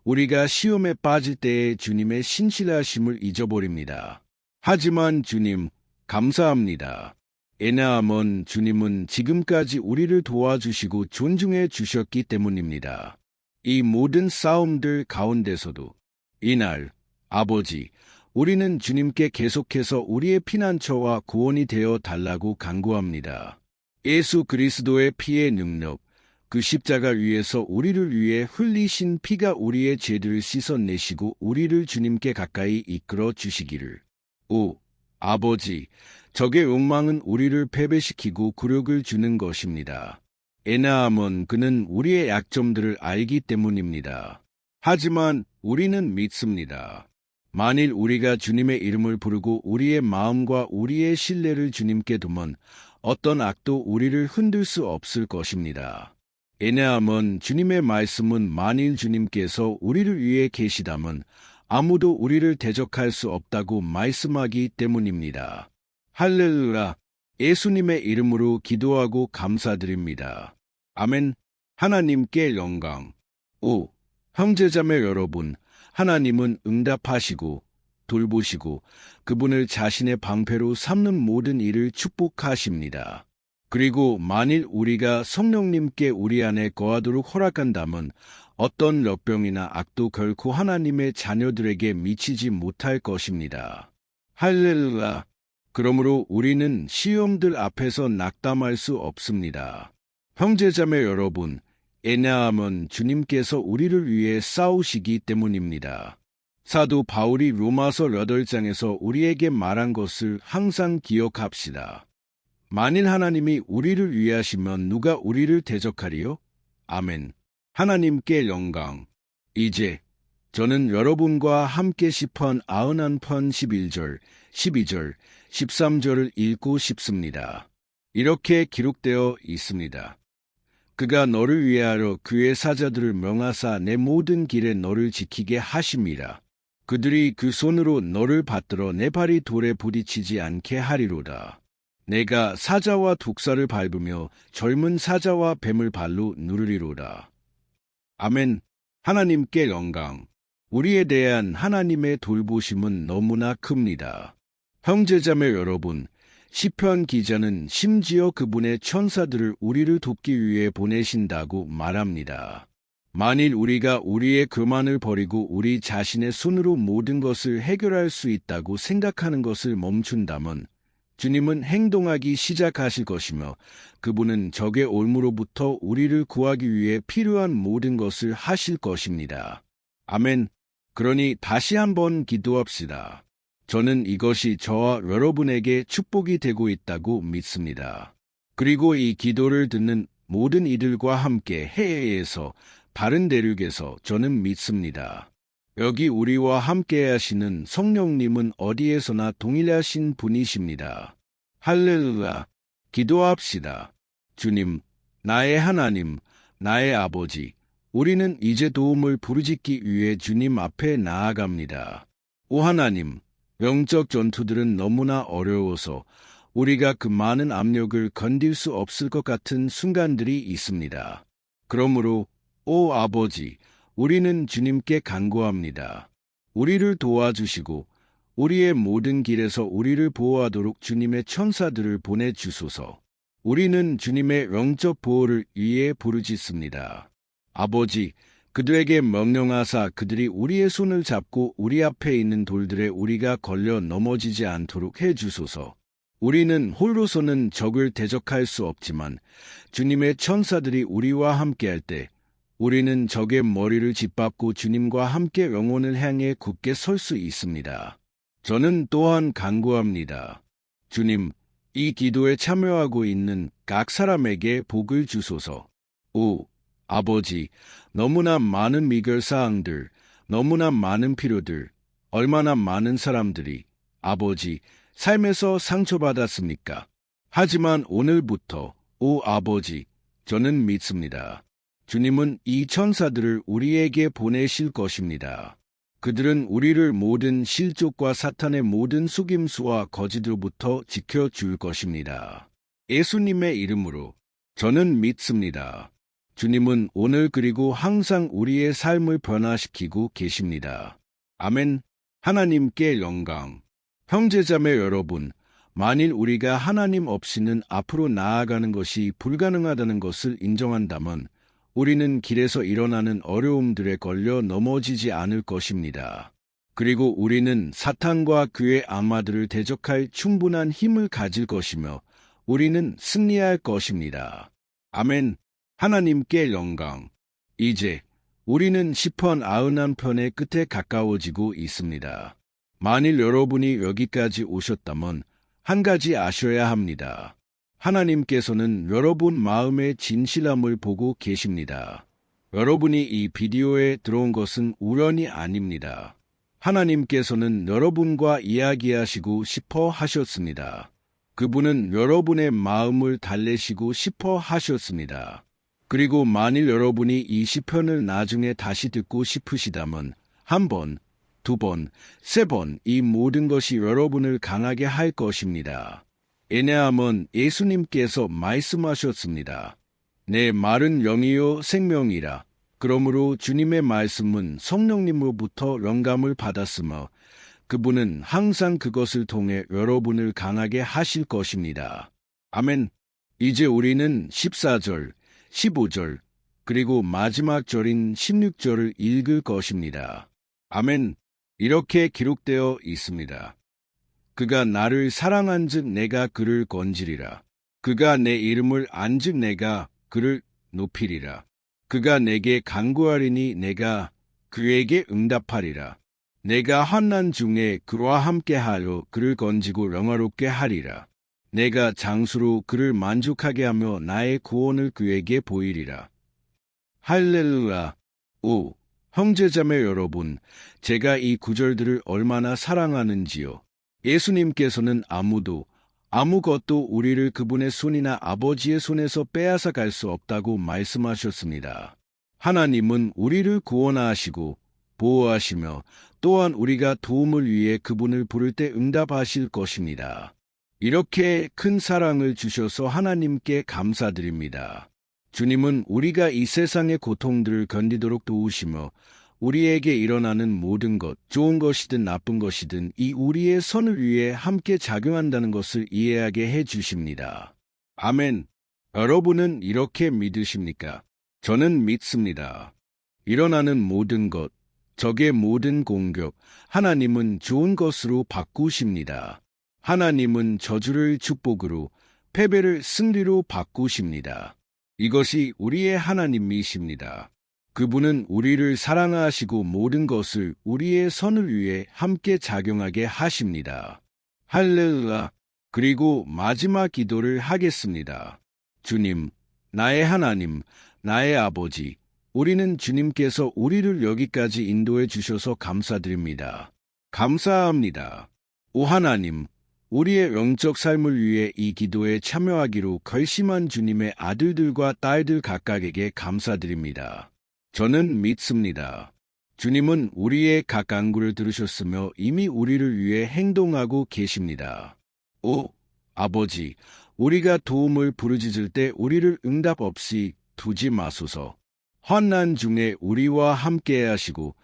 우리가 시험에 빠질 때의 주님의 신실하심을 잊어버립니다. 하지만 주님, 감사합니다. 왜냐하면 주님은 지금까지 우리를 도와주시고 존중해 주셨기 때문입니다. 이 모든 싸움들 가운데서도 이날, 아버지, 우리는 주님께 계속해서 우리의 피난처와 구원이 되어 달라고 간구합니다. 예수 그리스도의 피의 능력, 그 십자가 위에서 우리를 위해 흘리신 피가 우리의 죄들을 씻어내시고 우리를 주님께 가까이 이끌어 주시기를. 오, 아버지, 적의 욕망은 우리를 패배시키고 굴욕을 주는 것입니다. 왜냐하면 그는 우리의 약점들을 알기 때문입니다. 하지만 우리는 믿습니다. 만일 우리가 주님의 이름을 부르고 우리의 마음과 우리의 신뢰를 주님께 두면 어떤 악도 우리를 흔들 수 없을 것입니다. 왜냐하면 주님의 말씀은 만일 주님께서 우리를 위해 계시다면 아무도 우리를 대적할 수 없다고 말씀하기 때문입니다. 할렐루야! 예수님의 이름으로 기도하고 감사드립니다. 아멘. 하나님께 영광. 오, 형제자매 여러분, 하나님은 응답하시고 돌보시고 그분을 자신의 방패로 삼는 모든 일을 축복하십니다. 그리고 만일 우리가 성령님께 우리 안에 거하도록 허락한다면 어떤 역병이나 악도 결코 하나님의 자녀들에게 미치지 못할 것입니다. 할렐루야! 그러므로 우리는 시험들 앞에서 낙담할 수 없습니다. 형제자매 여러분, 왜냐하면 주님께서 우리를 위해 싸우시기 때문입니다. 사도 바울이 로마서 8장에서 우리에게 말한 것을 항상 기억합시다. 만일 하나님이 우리를 위하시면 누가 우리를 대적하리요? 아멘. 하나님께 영광. 이제 저는 여러분과 함께 시편 91편 11절, 12절, 13절을 읽고 싶습니다. 이렇게 기록되어 있습니다. 그가 너를 위하여 그의 사자들을 명하사 내 모든 길에 너를 지키게 하심이라. 그들이 그 손으로 너를 받들어 내 발이 돌에 부딪히지 않게 하리로다. 내가 사자와 독사를 밟으며 젊은 사자와 뱀을 발로 누르리로다. 아멘. 하나님께 영광. 우리에 대한 하나님의 돌보심은 너무나 큽니다. 형제자매 여러분, 시편 기자는 심지어 그분의 천사들을 우리를 돕기 위해 보내신다고 말합니다. 만일 우리가 우리의 교만을 버리고 우리 자신의 손으로 모든 것을 해결할 수 있다고 생각하는 것을 멈춘다면 주님은 행동하기 시작하실 것이며 그분은 적의 올무로부터 우리를 구하기 위해 필요한 모든 것을 하실 것입니다. 아멘. 그러니 다시 한번 기도합시다. 저는 이것이 저와 여러분에게 축복이 되고 있다고 믿습니다. 그리고 이 기도를 듣는 모든 이들과 함께 해외에서 바른 대륙에서 저는 믿습니다. 여기 우리와 함께 하시는 성령님은 어디에서나 동일하신 분이십니다. 할렐루야. 기도합시다. 주님, 나의 하나님, 나의 아버지, 우리는 이제 도움을 부르짖기 위해 주님 앞에 나아갑니다. 오 하나님, 영적 전투들은 너무나 어려워서 우리가 그 많은 압력을 건딜 수 없을 것 같은 순간들이 있습니다. 그러므로 오 아버지, 우리는 주님께 간구합니다. 우리를 도와주시고 우리의 모든 길에서 우리를 보호하도록 주님의 천사들을 보내주소서. 우리는 주님의 영적 보호를 위해 부르짖습니다. 아버지, 그들에게 명령하사 그들이 우리의 손을 잡고 우리 앞에 있는 돌들에 우리가 걸려 넘어지지 않도록 해주소서. 우리는 홀로서는 적을 대적할 수 없지만 주님의 천사들이 우리와 함께할 때 우리는 적의 머리를 짓밟고 주님과 함께 영혼을 향해 굳게 설 수 있습니다. 저는 또한 간구합니다. 주님, 이 기도에 참여하고 있는 각 사람에게 복을 주소서. 오, 아버지, 너무나 많은 미결사항들, 너무나 많은 필요들, 얼마나 많은 사람들이 아버지, 삶에서 상처받았습니까? 하지만 오늘부터, 오 아버지, 저는 믿습니다. 주님은 이 천사들을 우리에게 보내실 것입니다. 그들은 우리를 모든 실족과 사탄의 모든 속임수와 거짓으로부터 지켜줄 것입니다. 예수님의 이름으로 저는 믿습니다. 주님은 오늘 그리고 항상 우리의 삶을 변화시키고 계십니다. 아멘. 하나님께 영광. 형제자매 여러분, 만일 우리가 하나님 없이는 앞으로 나아가는 것이 불가능하다는 것을 인정한다면 우리는 길에서 일어나는 어려움들에 걸려 넘어지지 않을 것입니다. 그리고 우리는 사탄과 그의 악마들을 대적할 충분한 힘을 가질 것이며 우리는 승리할 것입니다. 아멘. 하나님께 영광. 이제 우리는 시편 91편의 끝에 가까워지고 있습니다. 만일 여러분이 여기까지 오셨다면 한 가지 아셔야 합니다. 하나님께서는 여러분 마음의 진실함을 보고 계십니다. 여러분이 이 비디오에 들어온 것은 우연이 아닙니다. 하나님께서는 여러분과 이야기하시고 싶어 하셨습니다. 그분은 여러분의 마음을 달래시고 싶어 하셨습니다. 그리고 만일 여러분이 이 시편을 나중에 다시 듣고 싶으시다면 한 번, 두 번, 세 번 이 모든 것이 여러분을 강하게 할 것입니다. 왜냐하면 예수님께서 말씀하셨습니다. 내 말은 영이요 생명이라. 그러므로 주님의 말씀은 성령님으로부터 영감을 받았으며 그분은 항상 그것을 통해 여러분을 강하게 하실 것입니다. 아멘. 이제 우리는 14절, 15절, 그리고 마지막 절인 16절을 읽을 것입니다. 아멘. 이렇게 기록되어 있습니다. 그가 나를 사랑한즉 내가 그를 건지리라. 그가 내 이름을 안즉 내가 그를 높이리라. 그가 내게 간구하리니 내가 그에게 응답하리라. 내가 환난 중에 그와 함께하여 그를 건지고 영화롭게 하리라. 내가 장수로 그를 만족하게 하며 나의 구원을 그에게 보이리라. 할렐루야. 오, 형제자매 여러분, 제가 이 구절들을 얼마나 사랑하는지요. 예수님께서는 아무것도 우리를 그분의 손이나 아버지의 손에서 빼앗아 갈 수 없다고 말씀하셨습니다. 하나님은 우리를 구원하시고 보호하시며 또한 우리가 도움을 위해 그분을 부를 때 응답하실 것입니다. 이렇게 큰 사랑을 주셔서 하나님께 감사드립니다. 주님은 우리가 이 세상의 고통들을 견디도록 도우시며 우리에게 일어나는 모든 것, 좋은 것이든 나쁜 것이든 이 우리의 선을 위해 함께 작용한다는 것을 이해하게 해 주십니다. 아멘. 여러분은 이렇게 믿으십니까? 저는 믿습니다. 일어나는 모든 것, 적의 모든 공격, 하나님은 좋은 것으로 바꾸십니다. 하나님은 저주를 축복으로, 패배를 승리로 바꾸십니다. 이것이 우리의 하나님이십니다. 그분은 우리를 사랑하시고 모든 것을 우리의 선을 위해 함께 작용하게 하십니다. 할렐루야. 그리고 마지막 기도를 하겠습니다. 주님, 나의 하나님, 나의 아버지, 우리는 주님께서 우리를 여기까지 인도해 주셔서 감사드립니다. 감사합니다. 오 하나님, 우리의 영적 삶을 위해 이 기도에 참여하기로 결심한 주님의 아들들과 딸들 각각에게 감사드립니다. 저는 믿습니다. 주님은 우리의 각 간구를 들으셨으며 이미 우리를 위해 행동하고 계십니다. 오 아버지, 우리가 도움을 부르짖을 때 우리를 응답 없이 두지 마소서. 환난 중에 우리와 함께 하시고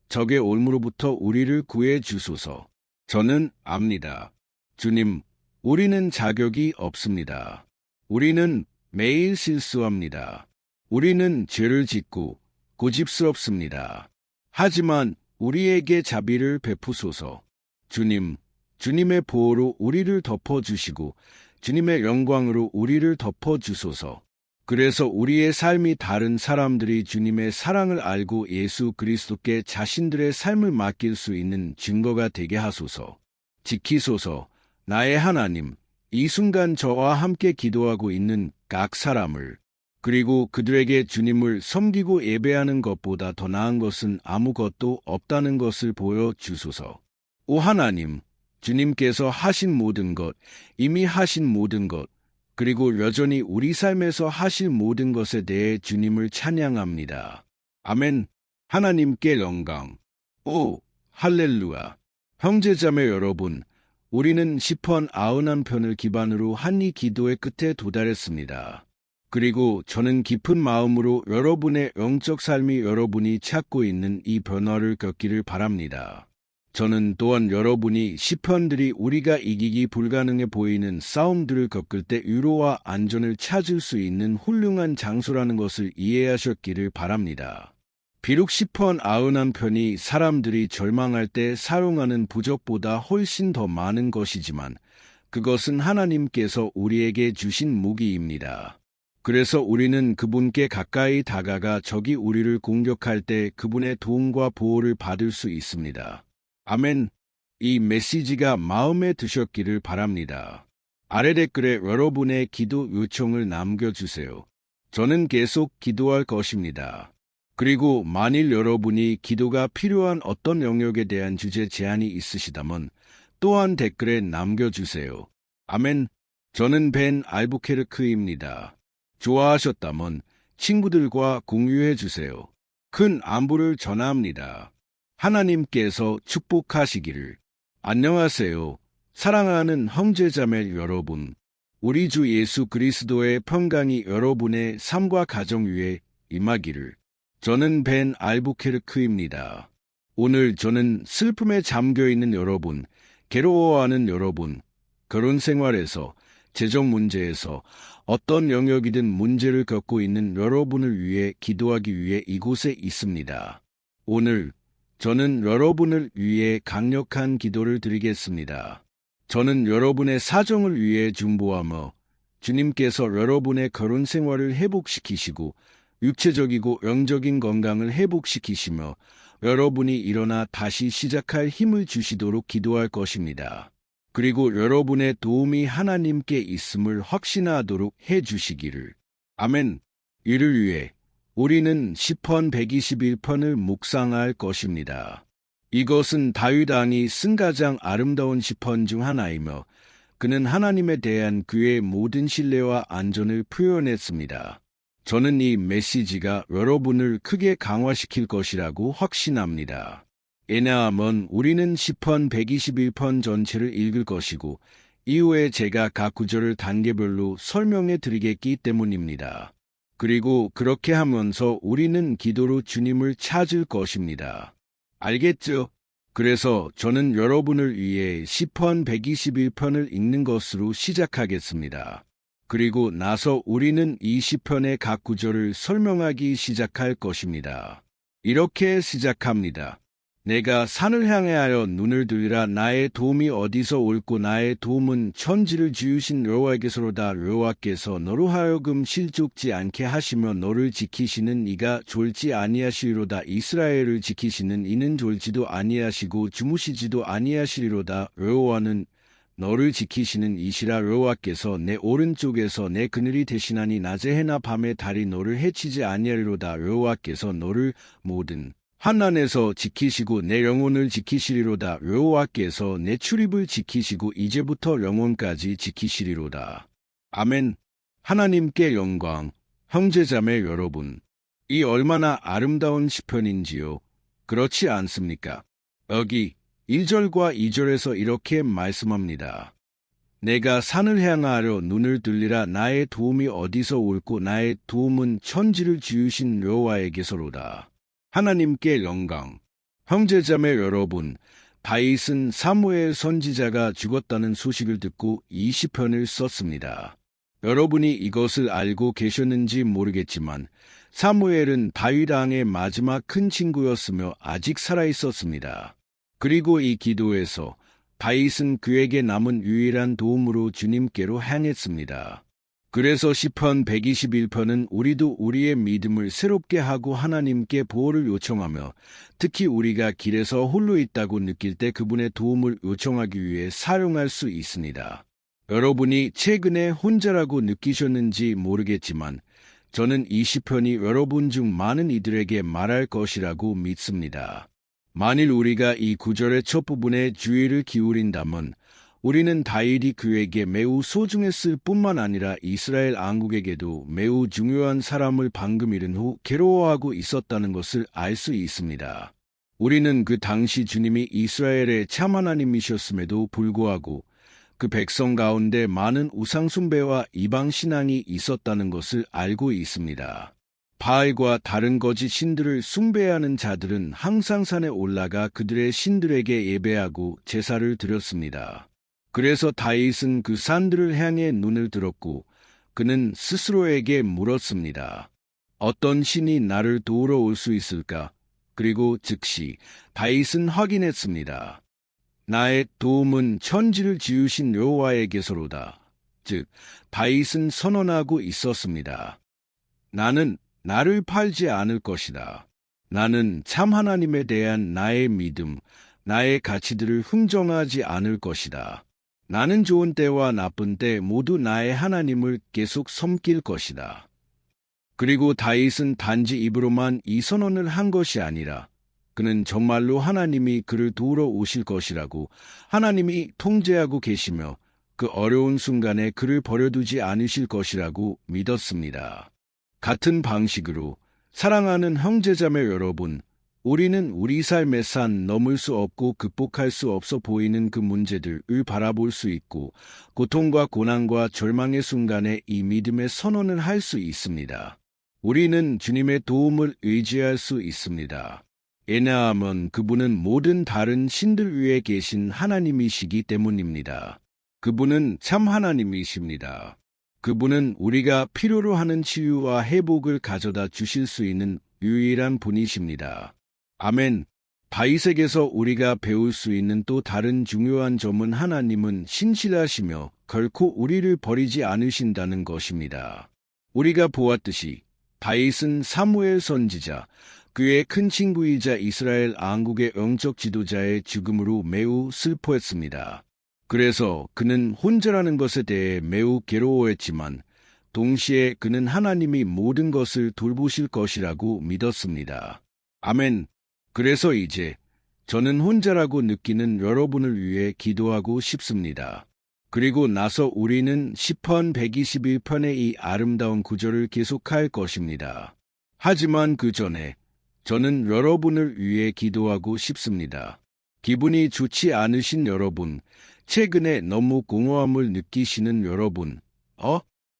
적의 올무로부터 우리를 구해 주소서. 저는 압니다. 주님, 우리는 자격이 없습니다. 우리는 매일 실수합니다. 우리는 죄를 짓고 고집스럽습니다. 하지만 우리에게 자비를 베푸소서. 주님, 주님의 보호로 우리를 덮어주시고 주님의 영광으로 우리를 덮어주소서. 그래서 우리의 삶이 다른 사람들이 주님의 사랑을 알고 예수 그리스도께 자신들의 삶을 맡길 수 있는 증거가 되게 하소서. 지키소서. 나의 하나님, 이 순간 저와 함께 기도하고 있는 각 사람을, 그리고 그들에게 주님을 섬기고 예배하는 것보다 더 나은 것은 아무것도 없다는 것을 보여주소서. 오 하나님, 주님께서 하신 모든 것, 이미 하신 모든 것, 그리고 여전히 우리 삶에서 하실 모든 것에 대해 주님을 찬양합니다. 아멘. 하나님께 영광. 오, 할렐루야. 형제자매 여러분, 우리는 시편 91편을 기반으로 한 이 기도의 끝에 도달했습니다. 그리고 저는 깊은 마음으로 여러분의 영적 삶이 여러분이 찾고 있는 이 변화를 겪기를 바랍니다. 저는 또한 여러분이 시편들이 우리가 이기기 불가능해 보이는 싸움들을 겪을 때 위로와 안전을 찾을 수 있는 훌륭한 장소라는 것을 이해하셨기를 바랍니다. 비록 시편 91편이 사람들이 절망할 때 사용하는 부적보다 훨씬 더 많은 것이지만 그것은 하나님께서 우리에게 주신 무기입니다. 그래서 우리는 그분께 가까이 다가가 적이 우리를 공격할 때 그분의 도움과 보호를 받을 수 있습니다. 아멘. 이 메시지가 마음에 드셨기를 바랍니다. 아래 댓글에 여러분의 기도 요청을 남겨주세요. 저는 계속 기도할 것입니다. 그리고 만일 여러분이 기도가 필요한 어떤 영역에 대한 주제 제안이 있으시다면 또한 댓글에 남겨주세요. 아멘. 저는 벤 알부케르크입니다. 좋아하셨다면 친구들과 공유해주세요. 큰 안부를 전합니다. 하나님께서 축복하시기를. 안녕하세요. 사랑하는 형제자매 여러분. 우리 주 예수 그리스도의 평강이 여러분의 삶과 가정 위에 임하기를. 저는 벤 알부케르크입니다. 오늘 저는 슬픔에 잠겨있는 여러분, 괴로워하는 여러분, 결혼 생활에서, 재정 문제에서 어떤 영역이든 문제를 겪고 있는 여러분을 위해 기도하기 위해 이곳에 있습니다. 오늘 저는 여러분을 위해 강력한 기도를 드리겠습니다. 저는 여러분의 사정을 위해 중보하며 주님께서 여러분의 결혼 생활을 회복시키시고 육체적이고 영적인 건강을 회복시키시며 여러분이 일어나 다시 시작할 힘을 주시도록 기도할 것입니다. 그리고 여러분의 도움이 하나님께 있음을 확신하도록 해주시기를. 아멘. 이를 위해 우리는 시편 121편을 묵상할 것입니다. 이것은 다윗 왕이 쓴 가장 아름다운 시편 중 하나이며 그는 하나님에 대한 그의 모든 신뢰와 안전을 표현했습니다. 저는 이 메시지가 여러분을 크게 강화시킬 것이라고 확신합니다. 왜냐하면 우리는 시편 121편 전체를 읽을 것이고 이후에 제가 각 구절을 단계별로 설명해 드리겠기 때문입니다. 그리고 그렇게 하면서 우리는 기도로 주님을 찾을 것입니다. 알겠죠? 그래서 저는 여러분을 위해 시편 121편을 읽는 것으로 시작하겠습니다. 그리고 나서 우리는 이 시편의 각 구절을 설명하기 시작할 것입니다. 이렇게 시작합니다. 내가 산을 향하여 눈을 들이라 나의 도움이 어디서 올고 나의 도움은 천지를 지으신 여호와께서로다. 여호와께서 너로 하여금 실족지 않게 하시며 너를 지키시는 이가 졸지 아니하시리로다. 이스라엘을 지키시는 이는 졸지도 아니하시고 주무시지도 아니하시리로다. 여호와는 너를 지키시는 이시라. 여호와께서 내 오른쪽에서 내 그늘이 되시나니 낮에 해나 밤에 달이 너를 해치지 아니하리로다. 여호와께서 너를 모든 환난에서 지키시고 내 영혼을 지키시리로다. 여호와께서 내 출입을 지키시고 이제부터 영혼까지 지키시리로다. 아멘. 하나님께 영광. 형제자매 여러분, 이 얼마나 아름다운 시편인지요. 그렇지 않습니까? 여기 1절과 2절에서 이렇게 말씀합니다. 내가 산을 향하여 눈을 들리라. 나의 도움이 어디서 올고 나의 도움은 천지를 지으신 여호와에게서로다. 하나님께 영광. 형제자매 여러분, 다윗은 사무엘 선지자가 죽었다는 소식을 듣고 이 시편을 썼습니다. 여러분이 이것을 알고 계셨는지 모르겠지만 사무엘은 다윗 왕의 마지막 큰 친구였으며 아직 살아있었습니다. 그리고 이 기도에서 다윗은 그에게 남은 유일한 도움으로 주님께로 향했습니다. 그래서 시편 121편은 우리도 우리의 믿음을 새롭게 하고 하나님께 보호를 요청하며 특히 우리가 길에서 홀로 있다고 느낄 때 그분의 도움을 요청하기 위해 사용할 수 있습니다. 여러분이 최근에 혼자라고 느끼셨는지 모르겠지만 저는 이 시편이 여러분 중 많은 이들에게 말할 것이라고 믿습니다. 만일 우리가 이 구절의 첫 부분에 주의를 기울인다면 우리는 다윗이 그에게 매우 소중했을 뿐만 아니라 이스라엘 왕국에게도 매우 중요한 사람을 방금 잃은 후 괴로워하고 있었다는 것을 알 수 있습니다. 우리는 그 당시 주님이 이스라엘의 참 하나님이셨음에도 불구하고 그 백성 가운데 많은 우상숭배와 이방신앙이 있었다는 것을 알고 있습니다. 바알과 다른 거짓 신들을 숭배하는 자들은 항상 산에 올라가 그들의 신들에게 예배하고 제사를 드렸습니다. 그래서 다윗은 그 산들을 향해 눈을 들었고 그는 스스로에게 물었습니다. 어떤 신이 나를 도우러 올 수 있을까? 그리고 즉시 다윗은 확인했습니다. 나의 도움은 천지를 지으신 여호와에게서로다. 즉, 다윗은 선언하고 있었습니다. 나는 나를 팔지 않을 것이다. 나는 참 하나님에 대한 나의 믿음, 나의 가치들을 흥정하지 않을 것이다. 나는 좋은 때와 나쁜 때 모두 나의 하나님을 계속 섬길 것이다. 그리고 다윗은 단지 입으로만 이 선언을 한 것이 아니라 그는 정말로 하나님이 그를 도우러 오실 것이라고, 하나님이 통제하고 계시며 그 어려운 순간에 그를 버려두지 않으실 것이라고 믿었습니다. 같은 방식으로 사랑하는 형제자매 여러분, 우리는 우리 삶의 산 넘을 수 없고 극복할 수 없어 보이는 그 문제들을 바라볼 수 있고 고통과 고난과 절망의 순간에 이 믿음의 선언을 할 수 있습니다. 우리는 주님의 도움을 의지할 수 있습니다. 왜냐하면 그분은 모든 다른 신들 위에 계신 하나님이시기 때문입니다. 그분은 참 하나님이십니다. 그분은 우리가 필요로 하는 치유와 회복을 가져다 주실 수 있는 유일한 분이십니다. 아멘. 다윗에게서 우리가 배울 수 있는 또 다른 중요한 점은 하나님은 신실하시며 결코 우리를 버리지 않으신다는 것입니다. 우리가 보았듯이 다윗은 사무엘 선지자, 그의 큰 친구이자 이스라엘 왕국의 영적 지도자의 죽음으로 매우 슬퍼했습니다. 그래서 그는 혼자라는 것에 대해 매우 괴로워했지만 동시에 그는 하나님이 모든 것을 돌보실 것이라고 믿었습니다. 아멘. 그래서 이제 저는 혼자라고 느끼는 여러분을 위해 기도하고 싶습니다. 그리고 나서 우리는 시편 121편의 이 아름다운 구절을 계속할 것입니다. 하지만 그 전에 저는 여러분을 위해 기도하고 싶습니다. 기분이 좋지 않으신 여러분, 최근에 너무 공허함을 느끼시는 여러분,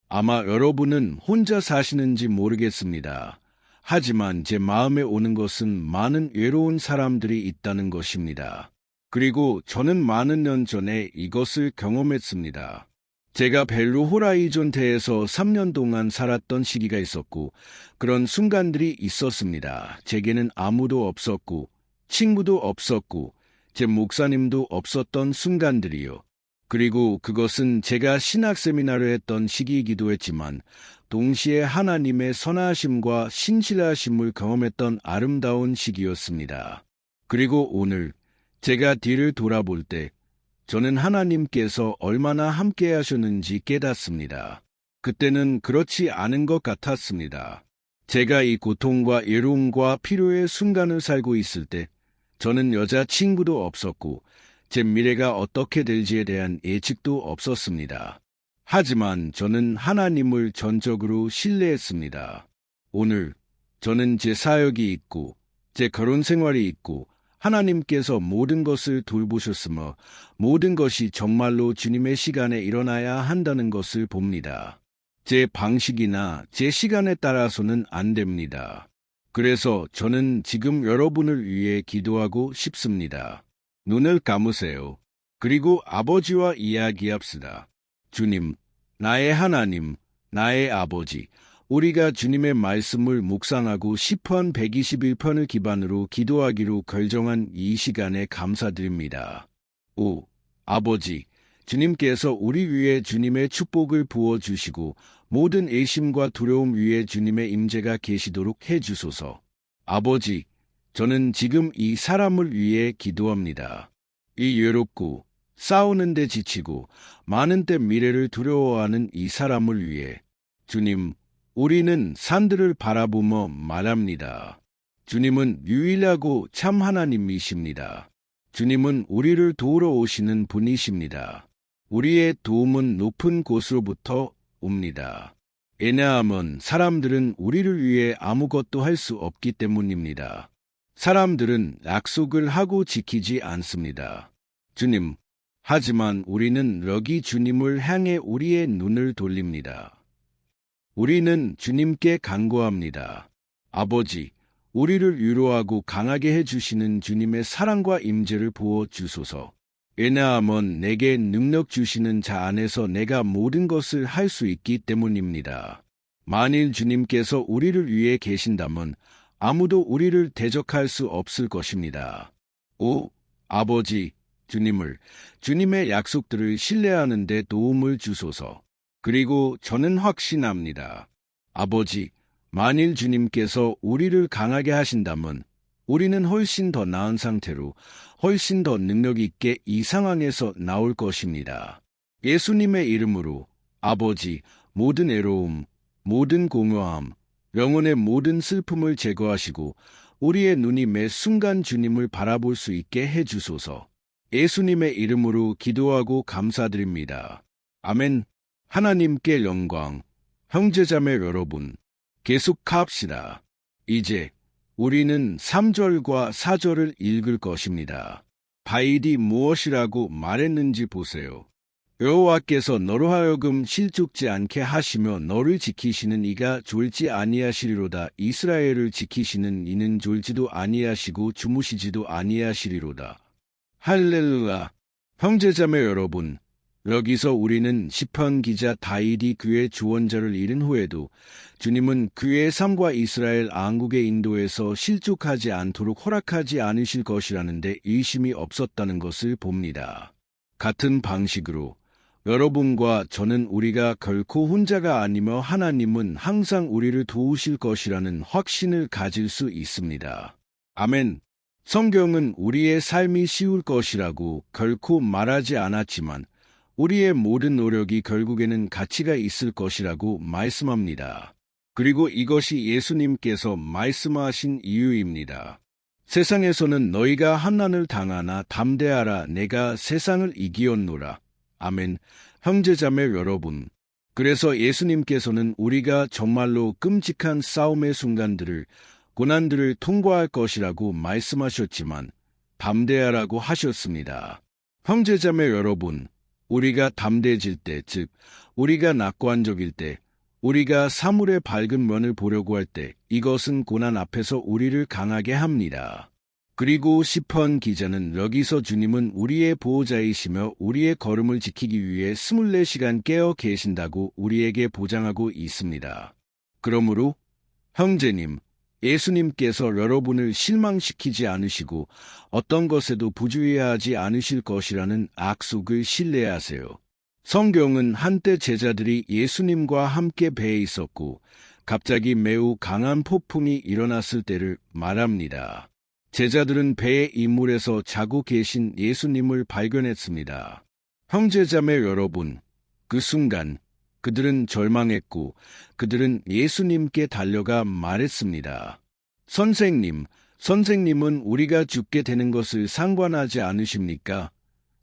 아마 여러분은 혼자 사시는지 모르겠습니다. 하지만 제 마음에 오는 것은 많은 외로운 사람들이 있다는 것입니다. 그리고 저는 많은 년 전에 이것을 경험했습니다. 제가 벨루 호라이존테에서 3년 동안 살았던 시기가 있었고 그런 순간들이 있었습니다. 제게는 아무도 없었고 친구도 없었고 제 목사님도 없었던 순간들이요. 그리고 그것은 제가 신학 세미나를 했던 시기이기도 했지만 동시에 하나님의 선하심과 신실하심을 경험했던 아름다운 시기였습니다. 그리고 오늘 제가 뒤를 돌아볼 때 저는 하나님께서 얼마나 함께 하셨는지 깨닫습니다. 그때는 그렇지 않은 것 같았습니다. 제가 이 고통과 외로움과 필요의 순간을 살고 있을 때 저는 여자친구도 없었고 제 미래가 어떻게 될지에 대한 예측도 없었습니다. 하지만 저는 하나님을 전적으로 신뢰했습니다. 오늘 저는 제 사역이 있고 제 결혼 생활이 있고 하나님께서 모든 것을 돌보셨으며 모든 것이 정말로 주님의 시간에 일어나야 한다는 것을 봅니다. 제 방식이나 제 시간에 따라서는 안 됩니다. 그래서 저는 지금 여러분을 위해 기도하고 싶습니다. 눈을 감으세요. 그리고 아버지와 이야기합시다. 주님, 나의 하나님, 나의 아버지, 우리가 주님의 말씀을 묵상하고 시편 121편을 기반으로 기도하기로 결정한 이 시간에 감사드립니다. 아버지, 주님께서 우리 위에 주님의 축복을 부어주시고 모든 의심과 두려움 위에 주님의 임재가 계시도록 해주소서. 아버지, 저는 지금 이 사람을 위해 기도합니다. 이 외롭고 싸우는데 지치고 많은 때 미래를 두려워하는 이 사람을 위해 주님, 우리는 산들을 바라보며 말합니다. 주님은 유일하고 참 하나님이십니다. 주님은 우리를 도우러 오시는 분이십니다. 우리의 도움은 높은 곳으로부터 옵니다. 왜냐하면 사람들은 우리를 위해 아무것도 할 수 없기 때문입니다. 사람들은 약속을 하고 지키지 않습니다. 주님, 하지만 우리는 여기 주님을 향해 우리의 눈을 돌립니다. 우리는 주님께 간구합니다. 아버지, 우리를 위로하고 강하게 해주시는 주님의 사랑과 임재를 부어주소서. 왜냐하면 내게 능력 주시는 자 안에서 내가 모든 것을 할 수 있기 때문입니다. 만일 주님께서 우리를 위해 계신다면 아무도 우리를 대적할 수 없을 것입니다. 아버지, 주님의 약속들을 신뢰하는 데 도움을 주소서. 그리고 저는 확신합니다. 아버지, 만일 주님께서 우리를 강하게 하신다면 우리는 훨씬 더 나은 상태로 훨씬 더 능력 있게 이 상황에서 나올 것입니다. 예수님의 이름으로 아버지, 모든 애로움, 모든 공허함, 영혼의 모든 슬픔을 제거하시고 우리의 눈이 매 순간 주님을 바라볼 수 있게 해주소서. 예수님의 이름으로 기도하고 감사드립니다. 아멘. 하나님께 영광. 형제자매 여러분, 계속합시다. 이제 우리는 3절과 4절을 읽을 것입니다. 바일이 무엇이라고 말했는지 보세요. 여호와께서 너로 하여금 실족지 않게 하시며 너를 지키시는 이가 졸지 아니하시리로다. 이스라엘을 지키시는 이는 졸지도 아니하시고 주무시지도 아니하시리로다. 할렐루야. 형제자매 여러분, 여기서 우리는 시편 기자 다윗이 그의 주원자를 잃은 후에도 주님은 그의 삶과 이스라엘 왕국의 인도에서 실족하지 않도록 허락하지 않으실 것이라는 데 의심이 없었다는 것을 봅니다. 같은 방식으로 여러분과 저는 우리가 결코 혼자가 아니며 하나님은 항상 우리를 도우실 것이라는 확신을 가질 수 있습니다. 아멘. 성경은 우리의 삶이 쉬울 것이라고 결코 말하지 않았지만 우리의 모든 노력이 결국에는 가치가 있을 것이라고 말씀합니다. 그리고 이것이 예수님께서 말씀하신 이유입니다. 세상에서는 너희가 환난을 당하나 담대하라, 내가 세상을 이기었노라. 아멘. 형제자매 여러분, 그래서 예수님께서는 우리가 정말로 끔찍한 싸움의 순간들을, 고난들을 통과할 것이라고 말씀하셨지만 담대하라고 하셨습니다. 형제자매 여러분, 우리가 담대해질 때, 즉 우리가 낙관적일 때, 우리가 사물의 밝은 면을 보려고 할 때, 이것은 고난 앞에서 우리를 강하게 합니다. 그리고 시편 기자는 여기서 주님은 우리의 보호자이시며 우리의 걸음을 지키기 위해 24시간 깨어 계신다고 우리에게 보장하고 있습니다. 그러므로 형제님, 예수님께서 여러분을 실망시키지 않으시고 어떤 것에도 부주의하지 않으실 것이라는 약속을 신뢰하세요. 성경은 한때 제자들이 예수님과 함께 배에 있었고 갑자기 매우 강한 폭풍이 일어났을 때를 말합니다. 제자들은 배의 이물에서 자고 계신 예수님을 발견했습니다. 형제자매 여러분, 그 순간 그들은 절망했고 그들은 예수님께 달려가 말했습니다. 선생님은 우리가 죽게 되는 것을 상관하지 않으십니까?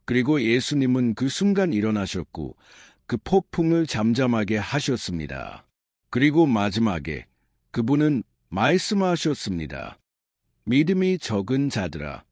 그리고 예수님은 그 순간 일어나셨고 그 폭풍을 잠잠하게 하셨습니다. 그리고 마지막에 그분은 말씀하셨습니다. 믿음이 적은 자들아.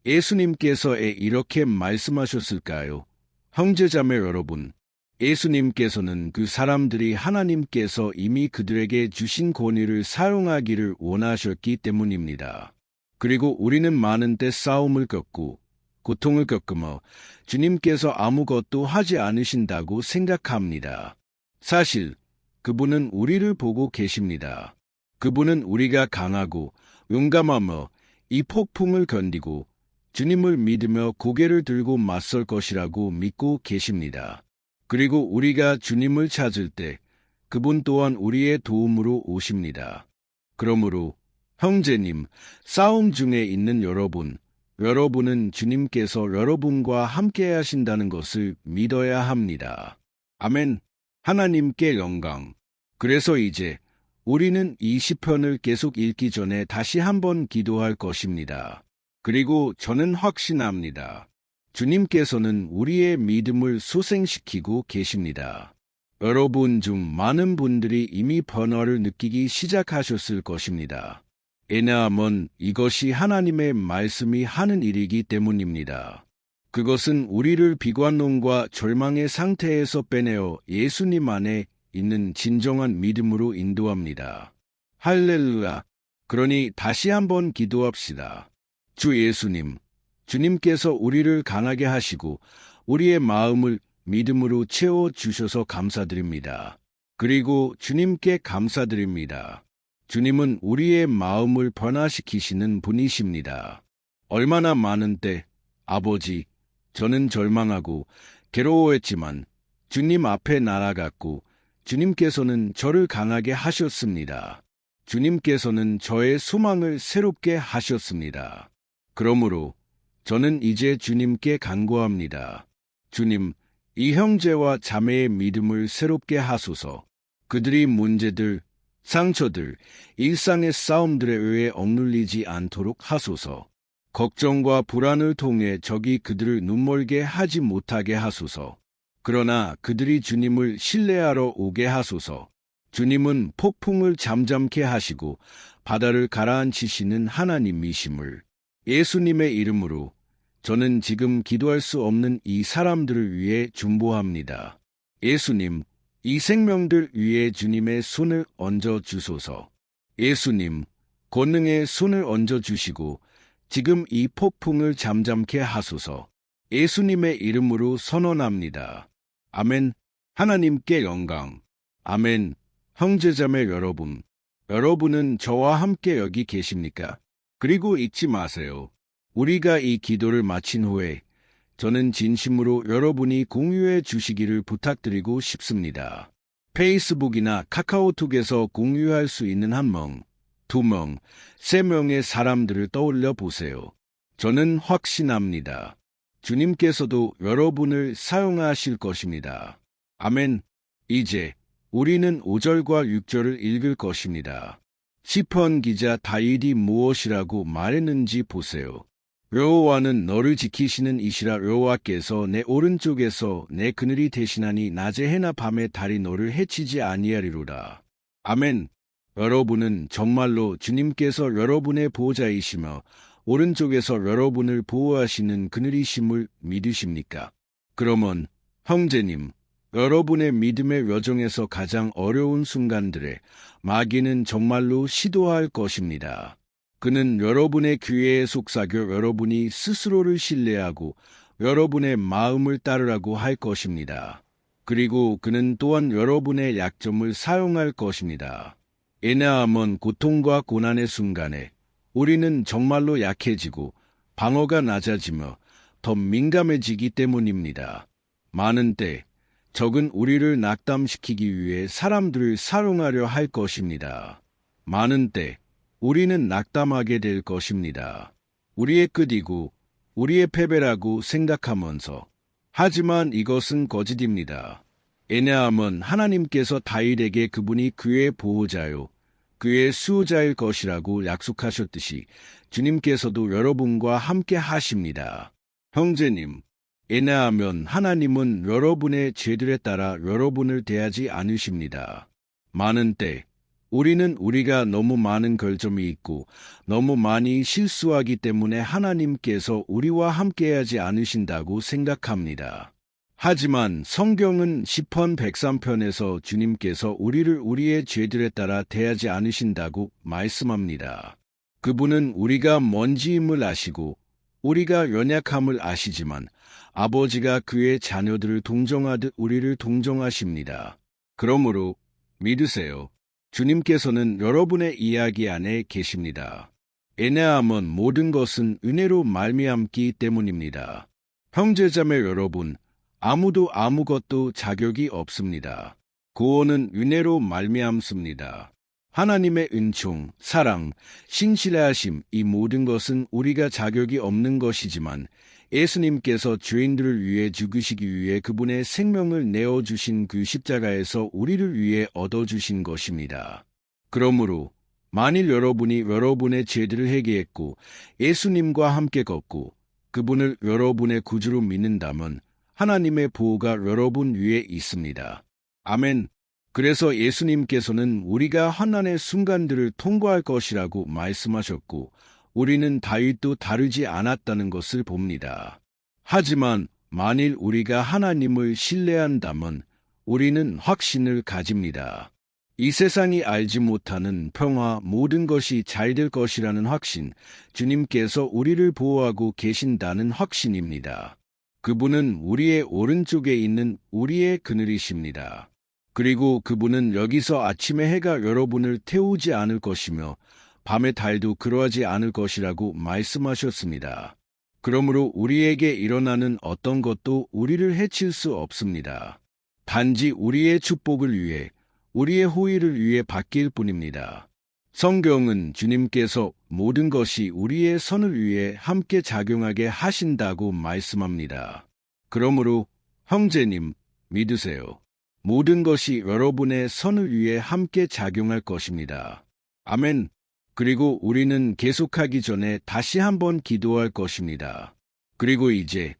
예수님께서 이렇게 말씀하셨을까요? 형제자매 여러분, 예수님께서는 그 사람들이 하나님께서 이미 그들에게 주신 권위를 사용하기를 원하셨기 때문입니다. 그리고 우리는 많은 때 싸움을 겪고 고통을 겪으며 주님께서 아무것도 하지 않으신다고 생각합니다. 사실 그분은 우리를 보고 계십니다. 그분은 우리가 강하고 용감하며 이 폭풍을 견디고 주님을 믿으며 고개를 들고 맞설 것이라고 믿고 계십니다. 그리고 우리가 주님을 찾을 때 그분 또한 우리의 도움으로 오십니다. 그러므로 형제님, 싸움 중에 있는 여러분은 주님께서 여러분과 함께 하신다는 것을 믿어야 합니다. 아멘. 하나님께 영광. 그래서 이제 우리는 이 시편을 계속 읽기 전에 다시 한번 기도할 것입니다. 그리고 저는 확신합니다. 주님께서는 우리의 믿음을 소생시키고 계십니다. 여러분 중 많은 분들이 이미 변화를 느끼기 시작하셨을 것입니다. 왜냐하면 이것이 하나님의 말씀이 하는 일이기 때문입니다. 그것은 우리를 비관론과 절망의 상태에서 빼내어 예수님 안에 있는 진정한 믿음으로 인도합니다. 할렐루야! 그러니 다시 한번 기도합시다. 주 예수님, 주님께서 우리를 강하게 하시고 우리의 마음을 믿음으로 채워주셔서 감사드립니다. 그리고 주님께 감사드립니다. 주님은 우리의 마음을 변화시키시는 분이십니다. 얼마나 많은 때, 아버지, 저는 절망하고 괴로워했지만 주님 앞에 날아갔고 주님께서는 저를 강하게 하셨습니다. 주님께서는 저의 소망을 새롭게 하셨습니다. 그러므로 저는 이제 주님께 간구합니다. 주님, 이 형제와 자매의 믿음을 새롭게 하소서. 그들이 문제들, 상처들, 일상의 싸움들에 의해 억눌리지 않도록 하소서. 걱정과 불안을 통해 적이 그들을 눈멀게 하지 못하게 하소서. 그러나 그들이 주님을 신뢰하러 오게 하소서. 주님은 폭풍을 잠잠케 하시고 바다를 가라앉히시는 하나님이심을 예수님의 이름으로 저는 지금 기도할 수 없는 이 사람들을 위해 중보합니다. 예수님, 이 생명들 위에 주님의 손을 얹어 주소서. 예수님, 권능의 손을 얹어 주시고 지금 이 폭풍을 잠잠케 하소서. 예수님의 이름으로 선언합니다. 아멘. 하나님께 영광. 아멘. 형제자매 여러분은 저와 함께 여기 계십니까? 그리고 잊지 마세요. 우리가 이 기도를 마친 후에 저는 진심으로 여러분이 공유해 주시기를 부탁드리고 싶습니다. 페이스북이나 카카오톡에서 공유할 수 있는 1명, 2명, 3명의 사람들을 떠올려 보세요. 저는 확신합니다. 주님께서도 여러분을 사용하실 것입니다. 아멘. 이제 우리는 5절과 6절을 읽을 것입니다. 시편 기자 다윗이 무엇이라고 말했는지 보세요. 여호와는 너를 지키시는 이시라. 여호와께서 내 오른쪽에서 내 그늘이 되시나니 낮에 해나 밤에 달이 너를 해치지 아니하리로다. 아멘. 여러분은 정말로 주님께서 여러분의 보호자이시며 오른쪽에서 여러분을 보호하시는 그늘이심을 믿으십니까? 그러면 형제님, 여러분의 믿음의 여정에서 가장 어려운 순간들에 마귀는 정말로 시도할 것입니다. 그는 여러분의 기회에 속삭여 여러분이 스스로를 신뢰하고 여러분의 마음을 따르라고 할 것입니다. 그리고 그는 또한 여러분의 약점을 사용할 것입니다. 왜냐하면 고통과 고난의 순간에 우리는 정말로 약해지고 방어가 낮아지며 더 민감해지기 때문입니다. 많은 때 적은 우리를 낙담시키기 위해 사람들을 사용하려 할 것입니다. 많은 때 우리는 낙담하게 될 것입니다. 우리의 끝이고 우리의 패배라고 생각하면서. 하지만 이것은 거짓입니다. 왜냐하면 하나님께서 다윗에게 그분이 그의 보호자요, 그의 수호자일 것이라고 약속하셨듯이 주님께서도 여러분과 함께 하십니다. 형제님, 왜냐하면 하나님은 여러분의 죄들에 따라 여러분을 대하지 않으십니다. 많은 때 우리는 우리가 너무 많은 결점이 있고 너무 많이 실수하기 때문에 하나님께서 우리와 함께하지 않으신다고 생각합니다. 하지만 성경은 시편 103편에서 주님께서 우리를 우리의 죄들에 따라 대하지 않으신다고 말씀합니다. 그분은 우리가 먼지임을 아시고 우리가 연약함을 아시지만 아버지가 그의 자녀들을 동정하듯 우리를 동정하십니다. 그러므로 믿으세요. 주님께서는 여러분의 이야기 안에 계십니다. 왜냐하면 모든 것은 은혜로 말미암기 때문입니다. 형제자매 여러분, 아무도 아무것도 자격이 없습니다. 구원은 은혜로 말미암습니다. 하나님의 은총, 사랑, 신실하심 이 모든 것은 우리가 자격이 없는 것이지만 예수님께서 죄인들을 위해 죽으시기 위해 그분의 생명을 내어주신 그 십자가에서 우리를 위해 얻어주신 것입니다. 그러므로 만일 여러분이 여러분의 죄들을 회개했고 예수님과 함께 걷고 그분을 여러분의 구주로 믿는다면 하나님의 보호가 여러분 위에 있습니다. 아멘. 그래서 예수님께서는 우리가 환난의 순간들을 통과할 것이라고 말씀하셨고 우리는 다윗도 다르지 않았다는 것을 봅니다. 하지만 만일 우리가 하나님을 신뢰한다면 우리는 확신을 가집니다. 이 세상이 알지 못하는 평화, 모든 것이 잘 될 것이라는 확신, 주님께서 우리를 보호하고 계신다는 확신입니다. 그분은 우리의 오른쪽에 있는 우리의 그늘이십니다. 그리고 그분은 여기서 아침에 해가 여러분을 태우지 않을 것이며 밤의 달도 그러하지 않을 것이라고 말씀하셨습니다. 그러므로 우리에게 일어나는 어떤 것도 우리를 해칠 수 없습니다. 단지 우리의 축복을 위해, 우리의 호의를 위해 바뀔 뿐입니다. 성경은 주님께서 모든 것이 우리의 선을 위해 함께 작용하게 하신다고 말씀합니다. 그러므로 형제님, 믿으세요. 모든 것이 여러분의 선을 위해 함께 작용할 것입니다. 아멘. 그리고 우리는 계속하기 전에 다시 한번 기도할 것입니다. 그리고 이제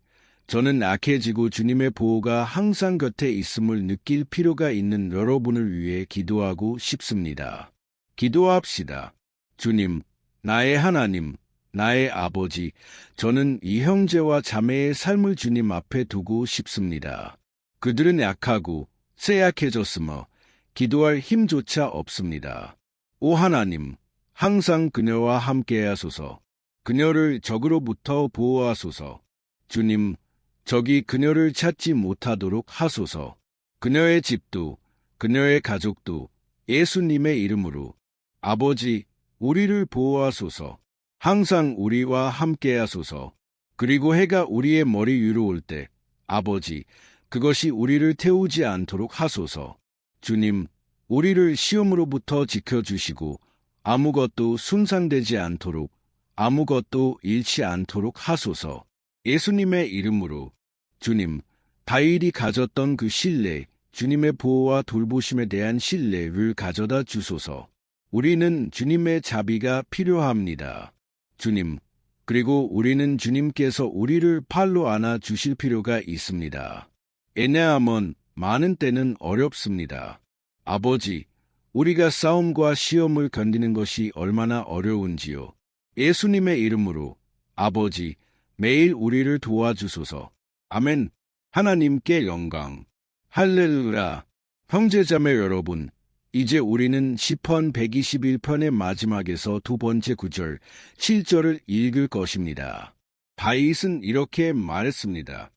저는 약해지고 주님의 보호가 항상 곁에 있음을 느낄 필요가 있는 여러분을 위해 기도하고 싶습니다. 기도합시다. 주님, 나의 하나님, 나의 아버지, 저는 이 형제와 자매의 삶을 주님 앞에 두고 싶습니다. 그들은 약하고 쇠약해졌으며 기도할 힘조차 없습니다. 오 하나님, 항상 그녀와 함께하소서. 그녀를 적으로부터 보호하소서. 주님, 적이 그녀를 찾지 못하도록 하소서. 그녀의 집도, 그녀의 가족도 예수님의 이름으로 아버지, 우리를 보호하소서. 항상 우리와 함께하소서. 그리고 해가 우리의 머리 위로 올 때, 아버지, 그것이 우리를 태우지 않도록 하소서. 주님, 우리를 시험으로부터 지켜주시고 아무것도 손상되지 않도록, 아무것도 잃지 않도록 하소서. 예수님의 이름으로 주님, 다윗이 가졌던 그 신뢰, 주님의 보호와 돌보심에 대한 신뢰를 가져다 주소서. 우리는 주님의 자비가 필요합니다. 주님, 그리고 우리는 주님께서 우리를 팔로 안아 주실 필요가 있습니다. 왜냐하면 많은 때는 어렵습니다. 아버지, 우리가 싸움과 시험을 견디는 것이 얼마나 어려운지요. 예수님의 이름으로 아버지, 매일 우리를 도와주소서. 아멘. 하나님께 영광. 할렐루야. 형제자매 여러분, 이제 우리는 시편 121편의 마지막에서 두 번째 구절, 7절을 읽을 것입니다. 다윗은 이렇게 말했습니다.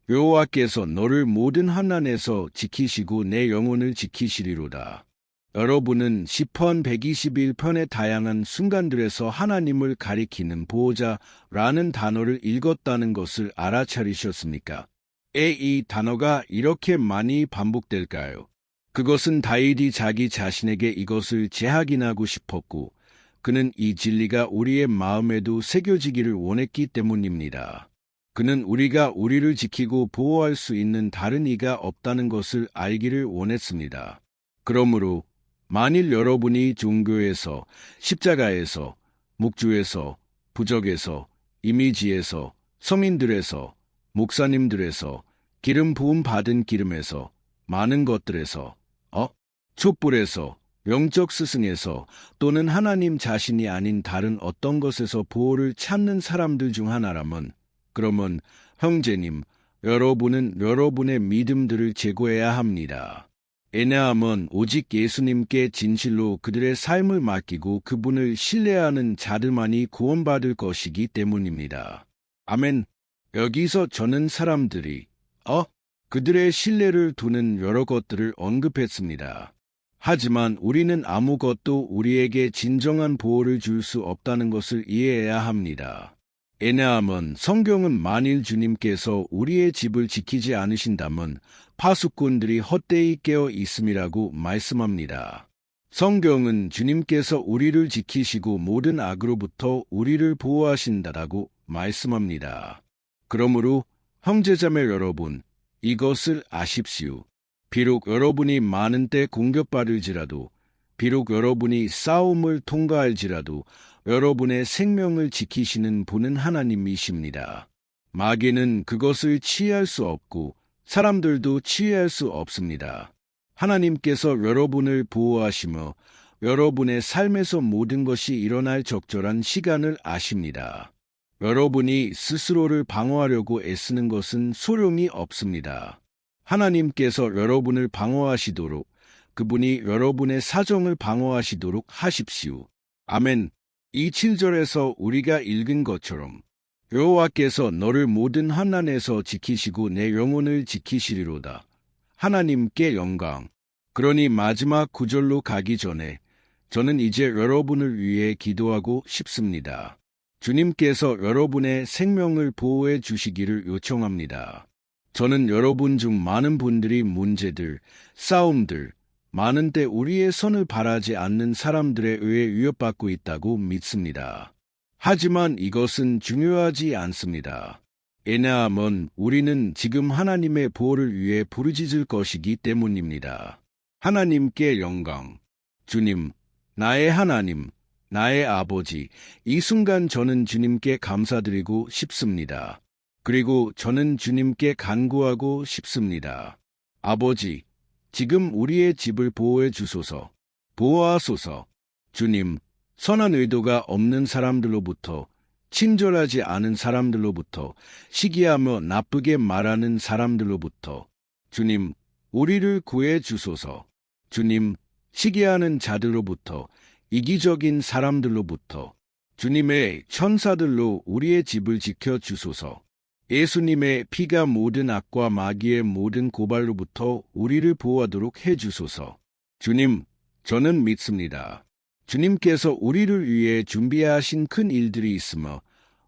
여호와께서 너를 모든 환난에서 지키시고 내 영혼을 지키시리로다. 여러분은 시편 121편의 다양한 순간들에서 하나님을 가리키는 보호자라는 단어를 읽었다는 것을 알아차리셨습니까? 왜 이 단어가 이렇게 많이 반복될까요? 그것은 다윗이 자기 자신에게 이것을 재확인하고 싶었고, 그는 이 진리가 우리의 마음에도 새겨지기를 원했기 때문입니다. 그는 우리가 우리를 지키고 보호할 수 있는 다른 이가 없다는 것을 알기를 원했습니다. 그러므로 만일 여러분이 종교에서, 십자가에서, 묵주에서, 부적에서, 이미지에서, 성인들에서, 목사님들에서, 기름 부음 받은 기름에서, 많은 것들에서, 촛불에서, 영적 스승에서 또는 하나님 자신이 아닌 다른 어떤 것에서 보호를 찾는 사람들 중 하나라면, 그러면 형제님, 여러분은 여러분의 믿음들을 제고해야 합니다. 왜냐하면 오직 예수님께 진실로 그들의 삶을 맡기고 그분을 신뢰하는 자들만이 구원받을 것이기 때문입니다. 아멘. 여기서 저는 사람들이 그들의 신뢰를 두는 여러 것들을 언급했습니다. 하지만 우리는 아무것도 우리에게 진정한 보호를 줄 수 없다는 것을 이해해야 합니다. 왜냐하면 성경은 만일 주님께서 우리의 집을 지키지 않으신다면 파수꾼들이 헛되이 깨어 있음이라고 말씀합니다. 성경은 주님께서 우리를 지키시고 모든 악으로부터 우리를 보호하신다라고 말씀합니다. 그러므로 형제자매 여러분, 이것을 아십시오. 비록 여러분이 많은 때 공격받을지라도, 비록 여러분이 싸움을 통과할지라도 여러분의 생명을 지키시는 분은 하나님이십니다. 마귀는 그것을 치유할 수 없고 사람들도 치유할 수 없습니다. 하나님께서 여러분을 보호하시며 여러분의 삶에서 모든 것이 일어날 적절한 시간을 아십니다. 여러분이 스스로를 방어하려고 애쓰는 것은 소용이 없습니다. 하나님께서 여러분을 방어하시도록, 그분이 여러분의 사정을 방어하시도록 하십시오. 아멘. 이 7절에서 우리가 읽은 것처럼 여호와께서 너를 모든 환난에서 지키시고 내 영혼을 지키시리로다. 하나님께 영광. 그러니 마지막 구절로 가기 전에 저는 이제 여러분을 위해 기도하고 싶습니다. 주님께서 여러분의 생명을 보호해 주시기를 요청합니다. 저는 여러분 중 많은 분들이 문제들, 싸움들, 많은 때 우리의 선을 바라지 않는 사람들에 의해 위협받고 있다고 믿습니다. 하지만 이것은 중요하지 않습니다. 왜냐하면 우리는 지금 하나님의 보호를 위해 부르짖을 것이기 때문입니다. 하나님께 영광. 주님, 나의 하나님, 나의 아버지, 이 순간 저는 주님께 감사드리고 싶습니다. 그리고 저는 주님께 간구하고 싶습니다. 아버지, 지금 우리의 집을 보호해 주소서. 보호하소서. 주님, 선한 의도가 없는 사람들로부터, 친절하지 않은 사람들로부터, 시기하며 나쁘게 말하는 사람들로부터, 주님, 우리를 구해 주소서. 주님, 시기하는 자들로부터, 이기적인 사람들로부터, 주님의 천사들로 우리의 집을 지켜 주소서. 예수님의 피가 모든 악과 마귀의 모든 고발로부터 우리를 보호하도록 해주소서. 주님, 저는 믿습니다. 주님께서 우리를 위해 준비하신 큰 일들이 있으며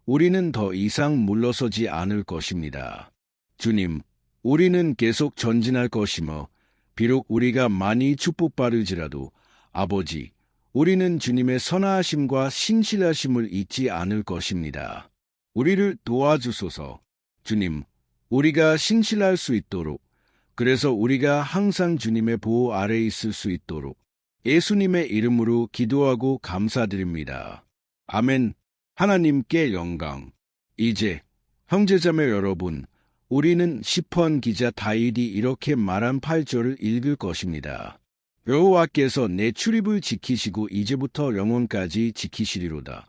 우리는 더 이상 물러서지 않을 것입니다. 주님, 우리는 계속 전진할 것이며 비록 우리가 많이 축복받을지라도 아버지, 우리는 주님의 선하심과 신실하심을 잊지 않을 것입니다. 우리를 도와주소서. 주님, 우리가 신실할 수 있도록, 그래서 우리가 항상 주님의 보호 아래 있을 수 있도록 예수님의 이름으로 기도하고 감사드립니다. 아멘. 하나님께 영광. 이제 형제자매 여러분, 우리는 시편 기자 다윗이 이렇게 말한 8절을 읽을 것입니다. 여호와께서 내 출입을 지키시고 이제부터 영원까지 지키시리로다.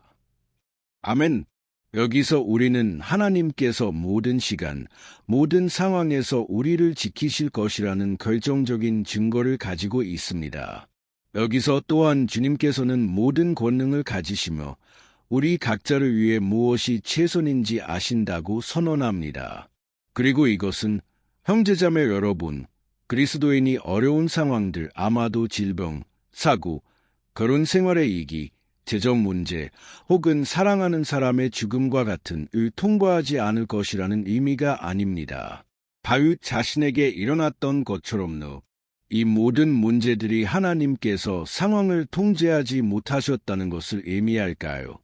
아멘. 여기서 우리는 하나님께서 모든 시간, 모든 상황에서 우리를 지키실 것이라는 결정적인 증거를 가지고 있습니다. 여기서 또한 주님께서는 모든 권능을 가지시며 우리 각자를 위해 무엇이 최선인지 아신다고 선언합니다. 그리고 이것은 형제자매 여러분, 그리스도인이 어려운 상황들, 아마도 질병, 사고, 결혼 생활의 위기, 재정 문제 혹은 사랑하는 사람의 죽음과 같은 을 통과하지 않을 것이라는 의미가 아닙니다. 다윗 자신에게 일어났던 것처럼요. 이 모든 문제들이 하나님께서 상황을 통제하지 못하셨다는 것을 의미할까요?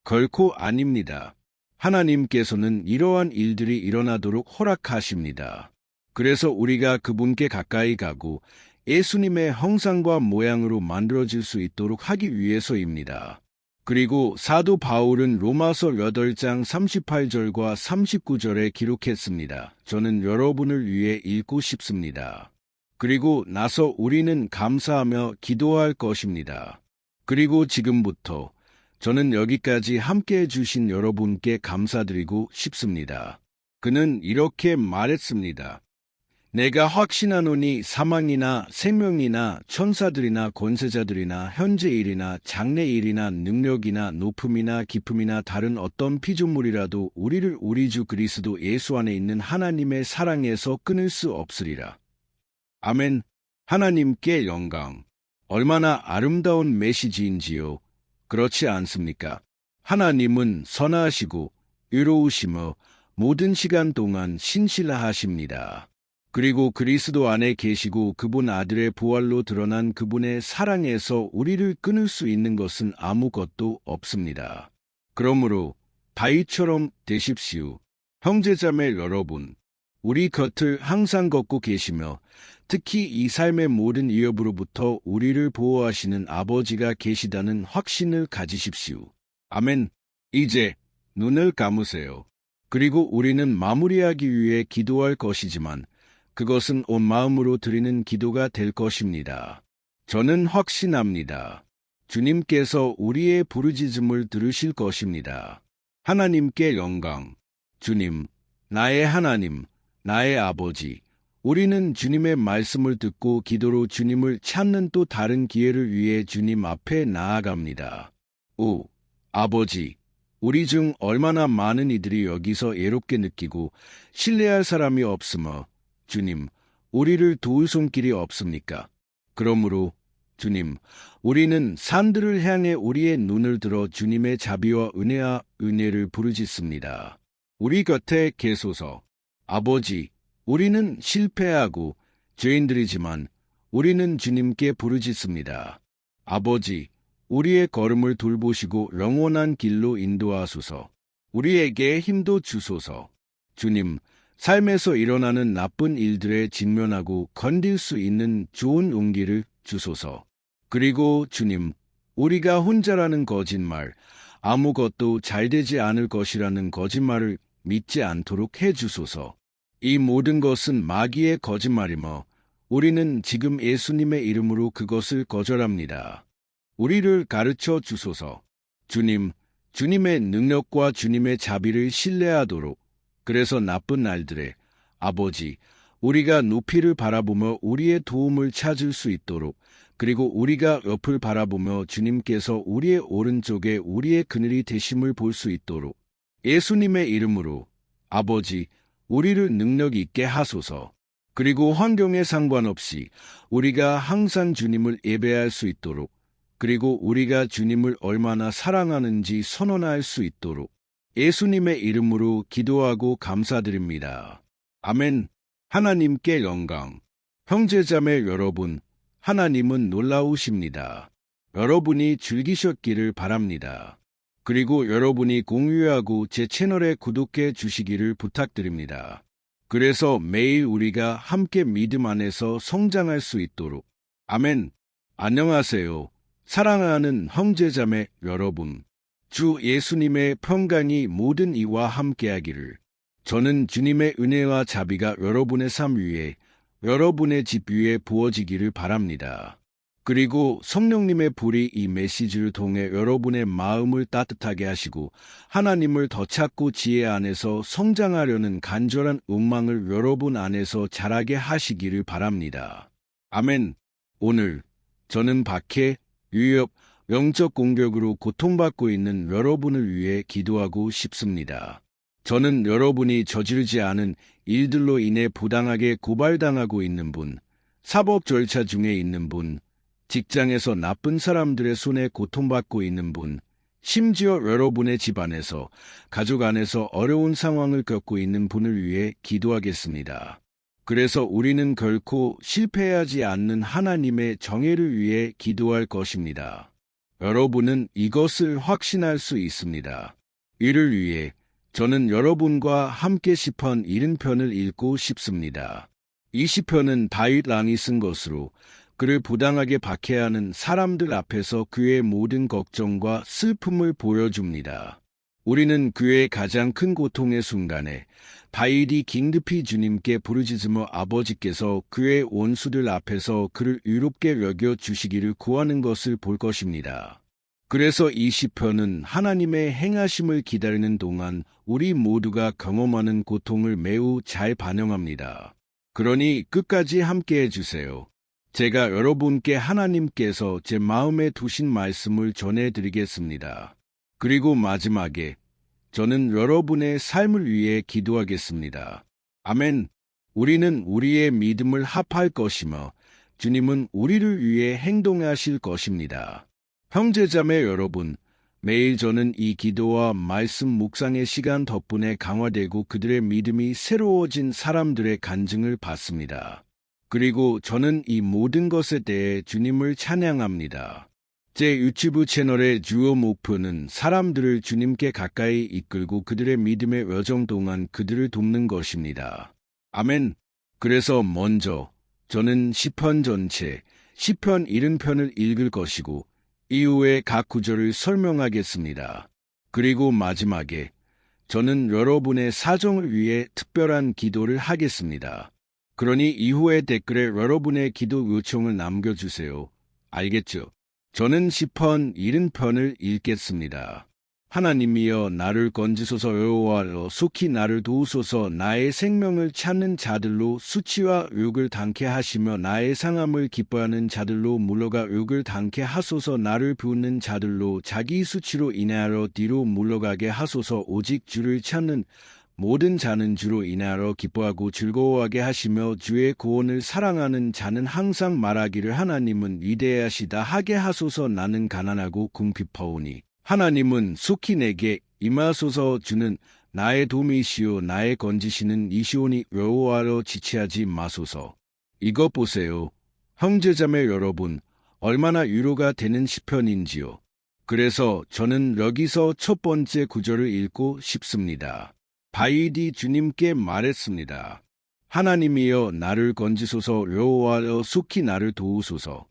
결코 아닙니다. 하나님께서는 이러한 일들이 일어나도록 허락하십니다. 그래서 우리가 그분께 가까이 가고 예수님의 형상과 모양으로 만들어질 수 있도록 하기 위해서입니다. 그리고 사도 바울은 로마서 8장 38절과 39절에 기록했습니다. 저는 여러분을 위해 읽고 싶습니다. 그리고 나서 우리는 감사하며 기도할 것입니다. 그리고 지금부터 저는 여기까지 함께해 주신 여러분께 감사드리고 싶습니다. 그는 이렇게 말했습니다. 내가 확신하노니 사망이나 생명이나 천사들이나 권세자들이나 현재 일이나 장래 일이나 능력이나 높음이나 깊음이나 다른 어떤 피조물이라도 우리를 우리 주 그리스도 예수 안에 있는 하나님의 사랑에서 끊을 수 없으리라. 아멘. 하나님께 영광. 얼마나 아름다운 메시지인지요. 그렇지 않습니까? 하나님은 선하시고 의로우시며 모든 시간 동안 신실하십니다. 그리고 그리스도 안에 계시고 그분 아들의 부활로 드러난 그분의 사랑에서 우리를 끊을 수 있는 것은 아무것도 없습니다. 그러므로 다윗처럼 되십시오. 형제자매 여러분, 우리 곁을 항상 걷고 계시며 특히 이 삶의 모든 위협으로부터 우리를 보호하시는 아버지가 계시다는 확신을 가지십시오. 아멘. 이제 눈을 감으세요. 그리고 우리는 마무리하기 위해 기도할 것이지만 그것은 온 마음으로 드리는 기도가 될 것입니다. 저는 확신합니다. 주님께서 우리의 부르짖음을 들으실 것입니다. 하나님께 영광. 주님, 나의 하나님, 나의 아버지, 우리는 주님의 말씀을 듣고 기도로 주님을 찾는 또 다른 기회를 위해 주님 앞에 나아갑니다. 오, 아버지, 우리 중 얼마나 많은 이들이 여기서 애롭게 느끼고 신뢰할 사람이 없으며 주님, 우리를 도울 손길이 없습니까? 그러므로 주님, 우리는 산들을 향해 우리의 눈을 들어 주님의 자비와 은혜를 부르짖습니다. 우리 곁에 계소서. 아버지, 우리는 실패하고 죄인들이지만 우리는 주님께 부르짖습니다. 아버지, 우리의 걸음을 돌보시고 영원한 길로 인도하소서. 우리에게 힘도 주소서. 주님, 삶에서 일어나는 나쁜 일들에 직면하고 건딜 수 있는 좋은 용기를 주소서. 그리고 주님, 우리가 혼자라는 거짓말, 아무것도 잘되지 않을 것이라는 거짓말을 믿지 않도록 해주소서. 이 모든 것은 마귀의 거짓말이며 우리는 지금 예수님의 이름으로 그것을 거절합니다. 우리를 가르쳐 주소서. 주님, 주님의 능력과 주님의 자비를 신뢰하도록 그래서 나쁜 날들에 아버지, 우리가 높이를 바라보며 우리의 도움을 찾을 수 있도록 그리고 우리가 옆을 바라보며 주님께서 우리의 오른쪽에 우리의 그늘이 되심을 볼 수 있도록 예수님의 이름으로 아버지, 우리를 능력 있게 하소서. 그리고 환경에 상관없이 우리가 항상 주님을 예배할 수 있도록 그리고 우리가 주님을 얼마나 사랑하는지 선언할 수 있도록 예수님의 이름으로 기도하고 감사드립니다. 아멘. 하나님께 영광. 형제자매 여러분, 하나님은 놀라우십니다. 여러분이 즐기셨기를 바랍니다. 그리고 여러분이 공유하고 제 채널에 구독해 주시기를 부탁드립니다. 그래서 매일 우리가 함께 믿음 안에서 성장할 수 있도록. 아멘. 안녕하세요. 사랑하는 형제자매 여러분. 주 예수님의 평강이 모든 이와 함께하기를. 저는 주님의 은혜와 자비가 여러분의 삶 위에, 여러분의 집 위에 부어지기를 바랍니다. 그리고 성령님의 불이 이 메시지를 통해 여러분의 마음을 따뜻하게 하시고 하나님을 더 찾고 지혜 안에서 성장하려는 간절한 욕망을 여러분 안에서 자라게 하시기를 바랍니다. 아멘. 오늘 저는 박해, 위협, 영적 공격으로 고통받고 있는 여러분을 위해 기도하고 싶습니다. 저는 여러분이 저지르지 않은 일들로 인해 부당하게 고발당하고 있는 분, 사법 절차 중에 있는 분, 직장에서 나쁜 사람들의 손에 고통받고 있는 분, 심지어 여러분의 집안에서, 가족 안에서 어려운 상황을 겪고 있는 분을 위해 기도하겠습니다. 그래서 우리는 결코 실패하지 않는 하나님의 정예를 위해 기도할 것입니다. 여러분은 이것을 확신할 수 있습니다. 이를 위해 저는 여러분과 함께 시편 70편을 읽고 싶습니다. 이 시편은 다윗 왕이 쓴 것으로 그를 부당하게 박해하는 사람들 앞에서 그의 모든 걱정과 슬픔을 보여줍니다. 우리는 그의 가장 큰 고통의 순간에 다윗이 긴급히 주님께 부르짖으며 아버지께서 그의 원수들 앞에서 그를 의롭게 여겨주시기를 구하는 것을 볼 것입니다. 그래서 이 시편은 하나님의 행하심을 기다리는 동안 우리 모두가 경험하는 고통을 매우 잘 반영합니다. 그러니 끝까지 함께해 주세요. 제가 여러분께 하나님께서 제 마음에 두신 말씀을 전해드리겠습니다. 그리고 마지막에 저는 여러분의 삶을 위해 기도하겠습니다. 아멘. 우리는 우리의 믿음을 합할 것이며 주님은 우리를 위해 행동하실 것입니다. 형제자매 여러분, 매일 저는 이 기도와 말씀 묵상의 시간 덕분에 강화되고 그들의 믿음이 새로워진 사람들의 간증을 받습니다. 그리고 저는 이 모든 것에 대해 주님을 찬양합니다. 제 유튜브 채널의 주요 목표는 사람들을 주님께 가까이 이끌고 그들의 믿음의 여정 동안 그들을 돕는 것입니다. 아멘. 그래서 먼저 저는 시편 전체, 시편 70편을 읽을 것이고 이후에 각 구절을 설명하겠습니다. 그리고 마지막에 저는 여러분의 사정을 위해 특별한 기도를 하겠습니다. 그러니 이후의 댓글에 여러분의 기도 요청을 남겨주세요. 알겠죠? 저는 시편 70편을 읽겠습니다. 하나님이여 나를 건지소서 여호와여 속히 나를 도우소서 나의 생명을 찾는 자들로 수치와 욕을 당케 하시며 나의 상함을 기뻐하는 자들로 물러가 욕을 당케 하소서 나를 비웃는 자들로 자기 수치로 인하여 뒤로 물러가게 하소서 오직 주를 찾는 모든 자는 주로 인하여 기뻐하고 즐거워하게 하시며 주의 구원을 사랑하는 자는 항상 말하기를 하나님은 위대하시다 하게 하소서 나는 가난하고 궁핍하오니 하나님은 속히 내게 임하소서 주는 나의 도움이시오 나의 건지시는 이시오니 여호와로 지체하지 마소서. 이것 보세요. 형제자매 여러분, 얼마나 위로가 되는 시편인지요. 그래서 저는 여기서 첫 번째 구절을 읽고 싶습니다. 다윗이 주님께 말했습니다. 하나님이여 나를 건지소서 여호와여 속히 나를 도우소서.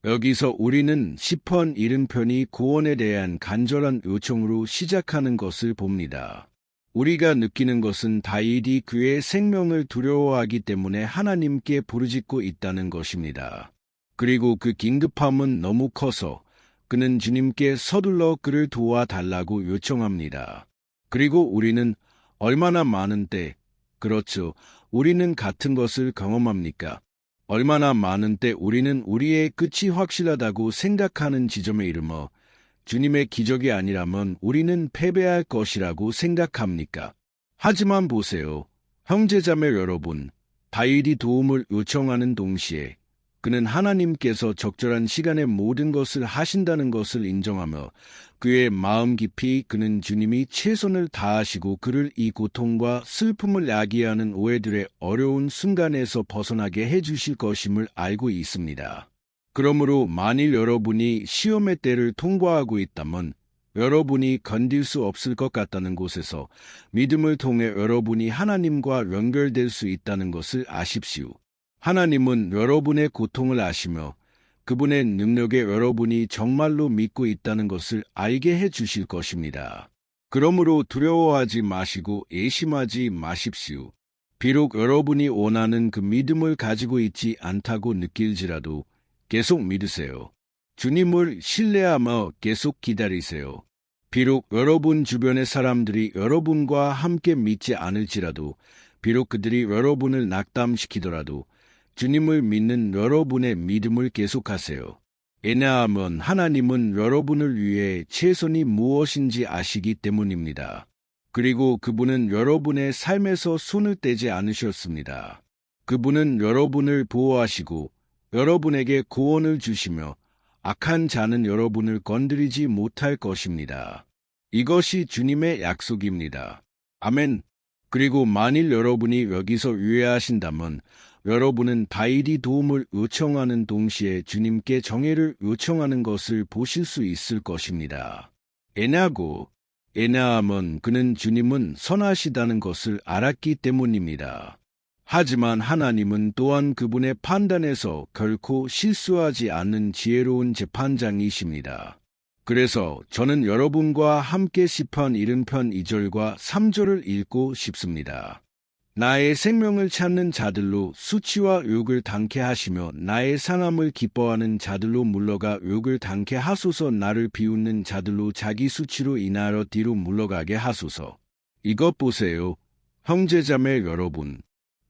여기서 우리는 시편 70편이 구원에 대한 간절한 요청으로 시작하는 것을 봅니다. 우리가 느끼는 것은 다윗이 그의 생명을 두려워하기 때문에 하나님께 부르짖고 있다는 것입니다. 그리고 그 긴급함은 너무 커서 그는 주님께 서둘러 그를 도와달라고 요청합니다. 그리고 우리는 얼마나 많은 때, 그렇죠. 우리는 같은 것을 경험합니까? 얼마나 많은 때 우리는 우리의 끝이 확실하다고 생각하는 지점에 이르며 주님의 기적이 아니라면 우리는 패배할 것이라고 생각합니까? 하지만 보세요. 형제자매 여러분, 다윗이 도움을 요청하는 동시에 그는 하나님께서 적절한 시간에 모든 것을 하신다는 것을 인정하며 그의 마음 깊이 그는 주님이 최선을 다하시고 그를 이 고통과 슬픔을 야기하는 오해들의 어려운 순간에서 벗어나게 해주실 것임을 알고 있습니다. 그러므로 만일 여러분이 시험의 때를 통과하고 있다면 여러분이 건들 수 없을 것 같다는 곳에서 믿음을 통해 여러분이 하나님과 연결될 수 있다는 것을 아십시오. 하나님은 여러분의 고통을 아시며 그분의 능력에 여러분이 정말로 믿고 있다는 것을 알게 해 주실 것입니다. 그러므로 두려워하지 마시고 의심하지 마십시오. 비록 여러분이 원하는 그 믿음을 가지고 있지 않다고 느낄지라도 계속 믿으세요. 주님을 신뢰하며 계속 기다리세요. 비록 여러분 주변의 사람들이 여러분과 함께 믿지 않을지라도, 비록 그들이 여러분을 낙담시키더라도 주님을 믿는 여러분의 믿음을 계속하세요. 왜냐하면 하나님은 여러분을 위해 최선이 무엇인지 아시기 때문입니다. 그리고 그분은 여러분의 삶에서 손을 떼지 않으셨습니다. 그분은 여러분을 보호하시고 여러분에게 구원을 주시며 악한 자는 여러분을 건드리지 못할 것입니다. 이것이 주님의 약속입니다. 아멘. 그리고 만일 여러분이 여기서 유예하신다면 여러분은 다윗이 도움을 요청하는 동시에 주님께 정의를 요청하는 것을 보실 수 있을 것입니다. 왜냐하면 그는 주님은 선하시다는 것을 알았기 때문입니다. 하지만 하나님은 또한 그분의 판단에서 결코 실수하지 않는 지혜로운 재판장이십니다. 그래서 저는 여러분과 함께 시편 70편 2절과 3절을 읽고 싶습니다. 나의 생명을 찾는 자들로 수치와 욕을 당케 하시며 나의 상함을 기뻐하는 자들로 물러가 욕을 당케 하소서. 나를 비웃는 자들로 자기 수치로 인하여 뒤로 물러가게 하소서. 이것 보세요. 형제자매 여러분.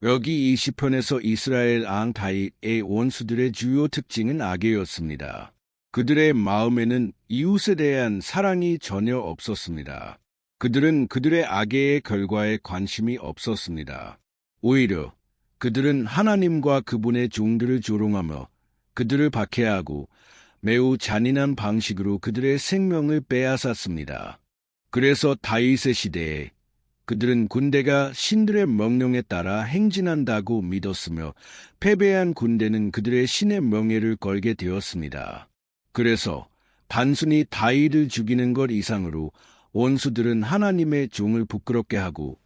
여기 이 시편에서 이스라엘 왕 다윗의 원수들의 주요 특징은 악의였습니다. 그들의 마음에는 이웃에 대한 사랑이 전혀 없었습니다. 그들은 그들의 악의 결과에 관심이 없었습니다. 오히려 그들은 하나님과 그분의 종들을 조롱하며 그들을 박해하고 매우 잔인한 방식으로 그들의 생명을 빼앗았습니다. 그래서 다윗의 시대에 그들은 군대가 신들의 명령에 따라 행진한다고 믿었으며 패배한 군대는 그들의 신의 명예를 걸게 되었습니다. 그래서 단순히 다윗을 죽이는 것 이상으로 원수들은 하나님의 종을 부끄럽게 하고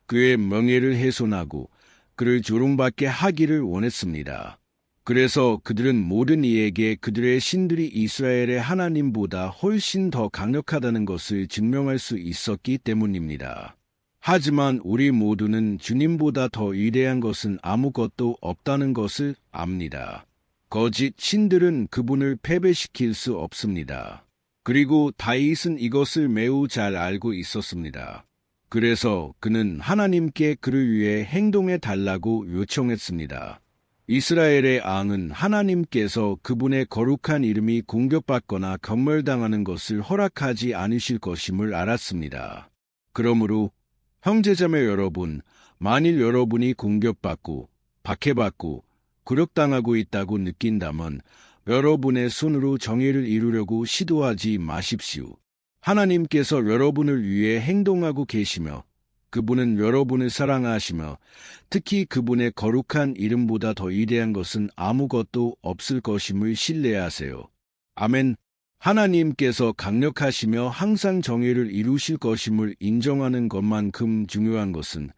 그의 명예를 훼손하고 그를 조롱받게 하기를 원했습니다. 그래서 그들은 모든 이에게 그들의 신들이 이스라엘의 하나님보다 훨씬 더 강력하다는 것을 증명할 수 있었기 때문입니다. 하지만 우리 모두는 주님보다 더 위대한 것은 아무것도 없다는 것을 압니다. 거짓 신들은 그분을 패배시킬 수 없습니다. 그리고 다윗은 이것을 매우 잘 알고 있었습니다. 그래서 그는 하나님께 그를 위해 행동해 달라고 요청했습니다. 이스라엘의 왕은 하나님께서 그분의 거룩한 이름이 공격받거나 건멸당하는 것을 허락하지 않으실 것임을 알았습니다. 그러므로 형제자매 여러분, 만일 여러분이 공격받고 박해받고 굴욕당하고 있다고 느낀다면 여러분의 손으로 정의를 이루려고 시도하지 마십시오. 하나님께서 여러분을 위해 행동하고 계시며 그분은 여러분을 사랑하시며 특히 그분의 거룩한 이름보다 더 위대한 것은 아무것도 없을 것임을 신뢰하세요. 아멘. 하나님께서 강력하시며 항상 정의를 이루실 것임을 인정하는 것만큼 중요한 것은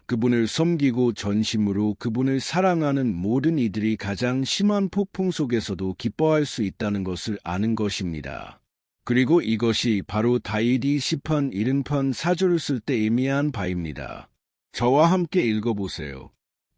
그분을 섬기고 전심으로 그분을 사랑하는 모든 이들이 가장 심한 폭풍 속에서도 기뻐할 수 있다는 것을 아는 것입니다. 그리고 이것이 바로 다윗이 시편 70편 4절을 쓸 때 의미한 바입니다. 저와 함께 읽어보세요.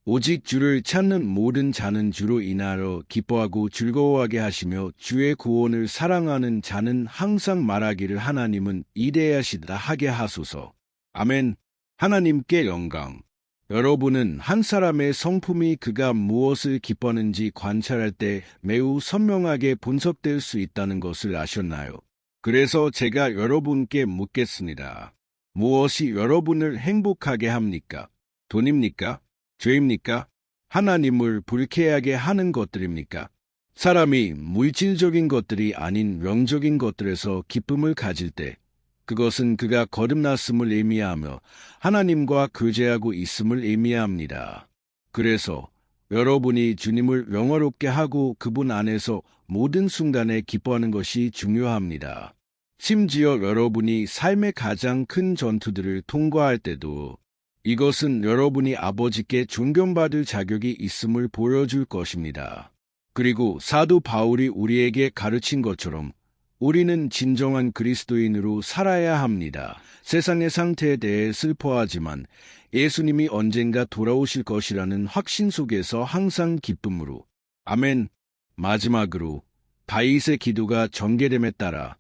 오직 주를 찾는 모든 자는 주로 인하여 기뻐하고 즐거워하게 하시며 주의 구원을 사랑하는 자는 항상 말하기를 하나님은 위대하시다 하게 하소서. 아멘. 하나님께 영광. 여러분은 한 사람의 성품이 그가 무엇을 기뻐하는지 관찰할 때 매우 선명하게 분석될 수 있다는 것을 아셨나요? 그래서 제가 여러분께 묻겠습니다. 무엇이 여러분을 행복하게 합니까? 돈입니까? 죄입니까? 하나님을 불쾌하게 하는 것들입니까? 사람이 물질적인 것들이 아닌 영적인 것들에서 기쁨을 가질 때 그것은 그가 거듭났음을 의미하며 하나님과 교제하고 있음을 의미합니다. 그래서 여러분이 주님을 영화롭게 하고 그분 안에서 모든 순간에 기뻐하는 것이 중요합니다. 심지어 여러분이 삶의 가장 큰 전투들을 통과할 때도 이것은 여러분이 아버지께 존경받을 자격이 있음을 보여줄 것입니다. 그리고 사도 바울이 우리에게 가르친 것처럼 우리는 진정한 그리스도인으로 살아야 합니다. 세상의 상태에 대해 슬퍼하지만 예수님이 언젠가 돌아오실 것이라는 확신 속에서 항상 기쁨으로. 아멘. 마지막으로 다윗의 기도가 전개됨에 따라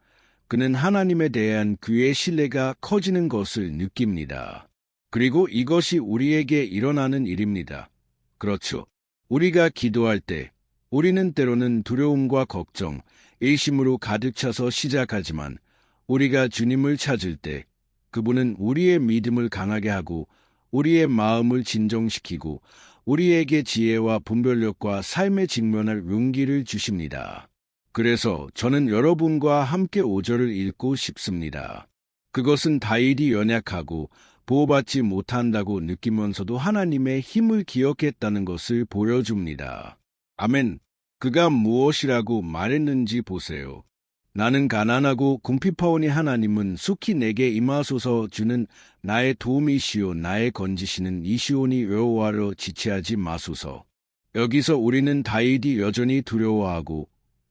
그는 하나님에 대한 그의 신뢰가 커지는 것을 느낍니다. 그리고 이것이 우리에게 일어나는 일입니다. 그렇죠. 우리가 기도할 때 우리는 때로는 두려움과 걱정, 의심으로 가득 차서 시작하지만 우리가 주님을 찾을 때 그분은 우리의 믿음을 강하게 하고 우리의 마음을 진정시키고 우리에게 지혜와 분별력과 삶에 직면할 용기를 주십니다. 그래서 저는 여러분과 함께 5절을 읽고 싶습니다. 그것은 다윗이 연약하고 보호받지 못한다고 느끼면서도 하나님의 힘을 기억했다는 것을 보여줍니다. 아멘. 그가 무엇이라고 말했는지 보세요. 나는 가난하고 궁핍하오니 하나님은 속히 내게 임하소서. 주는 나의 도움이시오 나의 건지시는 이시오니 여호와로 지체하지 마소서. 여기서 우리는 다윗이 여전히 두려워하고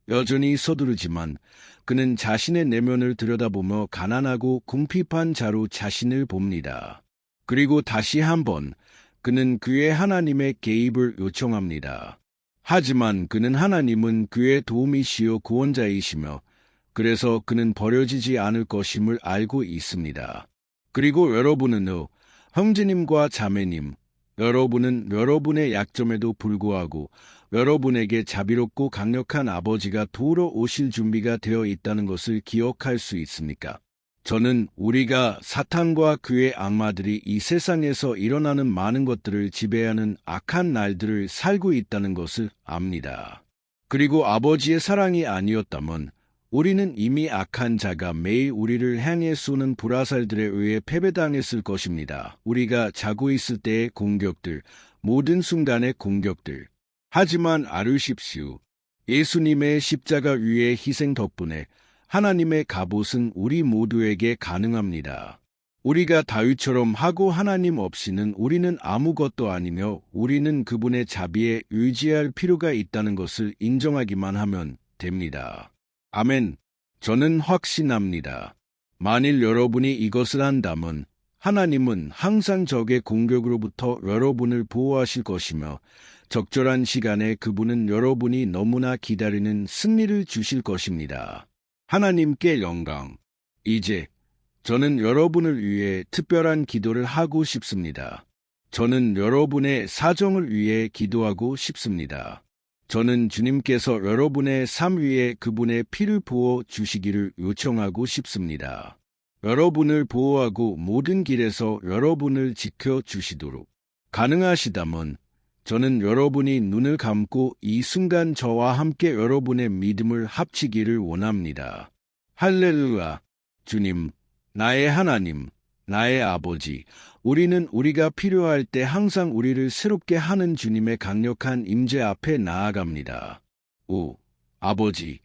여전히 서두르지만 그는 자신의 내면을 들여다보며 가난하고 궁핍한 자로 자신을 봅니다. 그리고 다시 한번 그는 그의 하나님의 개입을 요청합니다. 하지만 그는 하나님은 그의 도움이시요 구원자이시며 그래서 그는 버려지지 않을 것임을 알고 있습니다. 그리고 여러분은요, 형제님과 자매님, 여러분은 여러분의 약점에도 불구하고 여러분에게 자비롭고 강력한 아버지가 도우러 오실 준비가 되어 있다는 것을 기억할 수 있습니까? 저는 우리가 사탄과 그의 악마들이 이 세상에서 일어나는 많은 것들을 지배하는 악한 날들을 살고 있다는 것을 압니다. 그리고 아버지의 사랑이 아니었다면 우리는 이미 악한 자가 매일 우리를 향해 쏘는 불화살들에 의해 패배당했을 것입니다. 우리가 자고 있을 때의 공격들, 모든 순간의 공격들. 하지만 알으십시오. 예수님의 십자가 위의 희생 덕분에 하나님의 갑옷은 우리 모두에게 가능합니다. 우리가 다윗처럼 하고 하나님 없이는 우리는 아무것도 아니며 우리는 그분의 자비에 의지할 필요가 있다는 것을 인정하기만 하면 됩니다. 아멘. 저는 확신합니다. 만일 여러분이 이것을 한다면 하나님은 항상 적의 공격으로부터 여러분을 보호하실 것이며 적절한 시간에 그분은 여러분이 너무나 기다리는 승리를 주실 것입니다. 하나님께 영광. 이제 저는 여러분을 위해 특별한 기도를 하고 싶습니다. 저는 여러분의 사정을 위해 기도하고 싶습니다. 저는 주님께서 여러분의 삶 위에 그분의 피를 부어 주시기를 요청하고 싶습니다. 여러분을 보호하고 모든 길에서 여러분을 지켜 주시도록 가능하시다면 저는 여러분이 눈을 감고 이 순간 저와 함께 여러분의 믿음을 합치기를 원합니다. 할렐루야. 주님, 나의 하나님, 나의 아버지, 우리는 우리가 필요할 때 항상 우리를 새롭게 하는 주님의 강력한 임재 앞에 나아갑니다. 오, 아버지,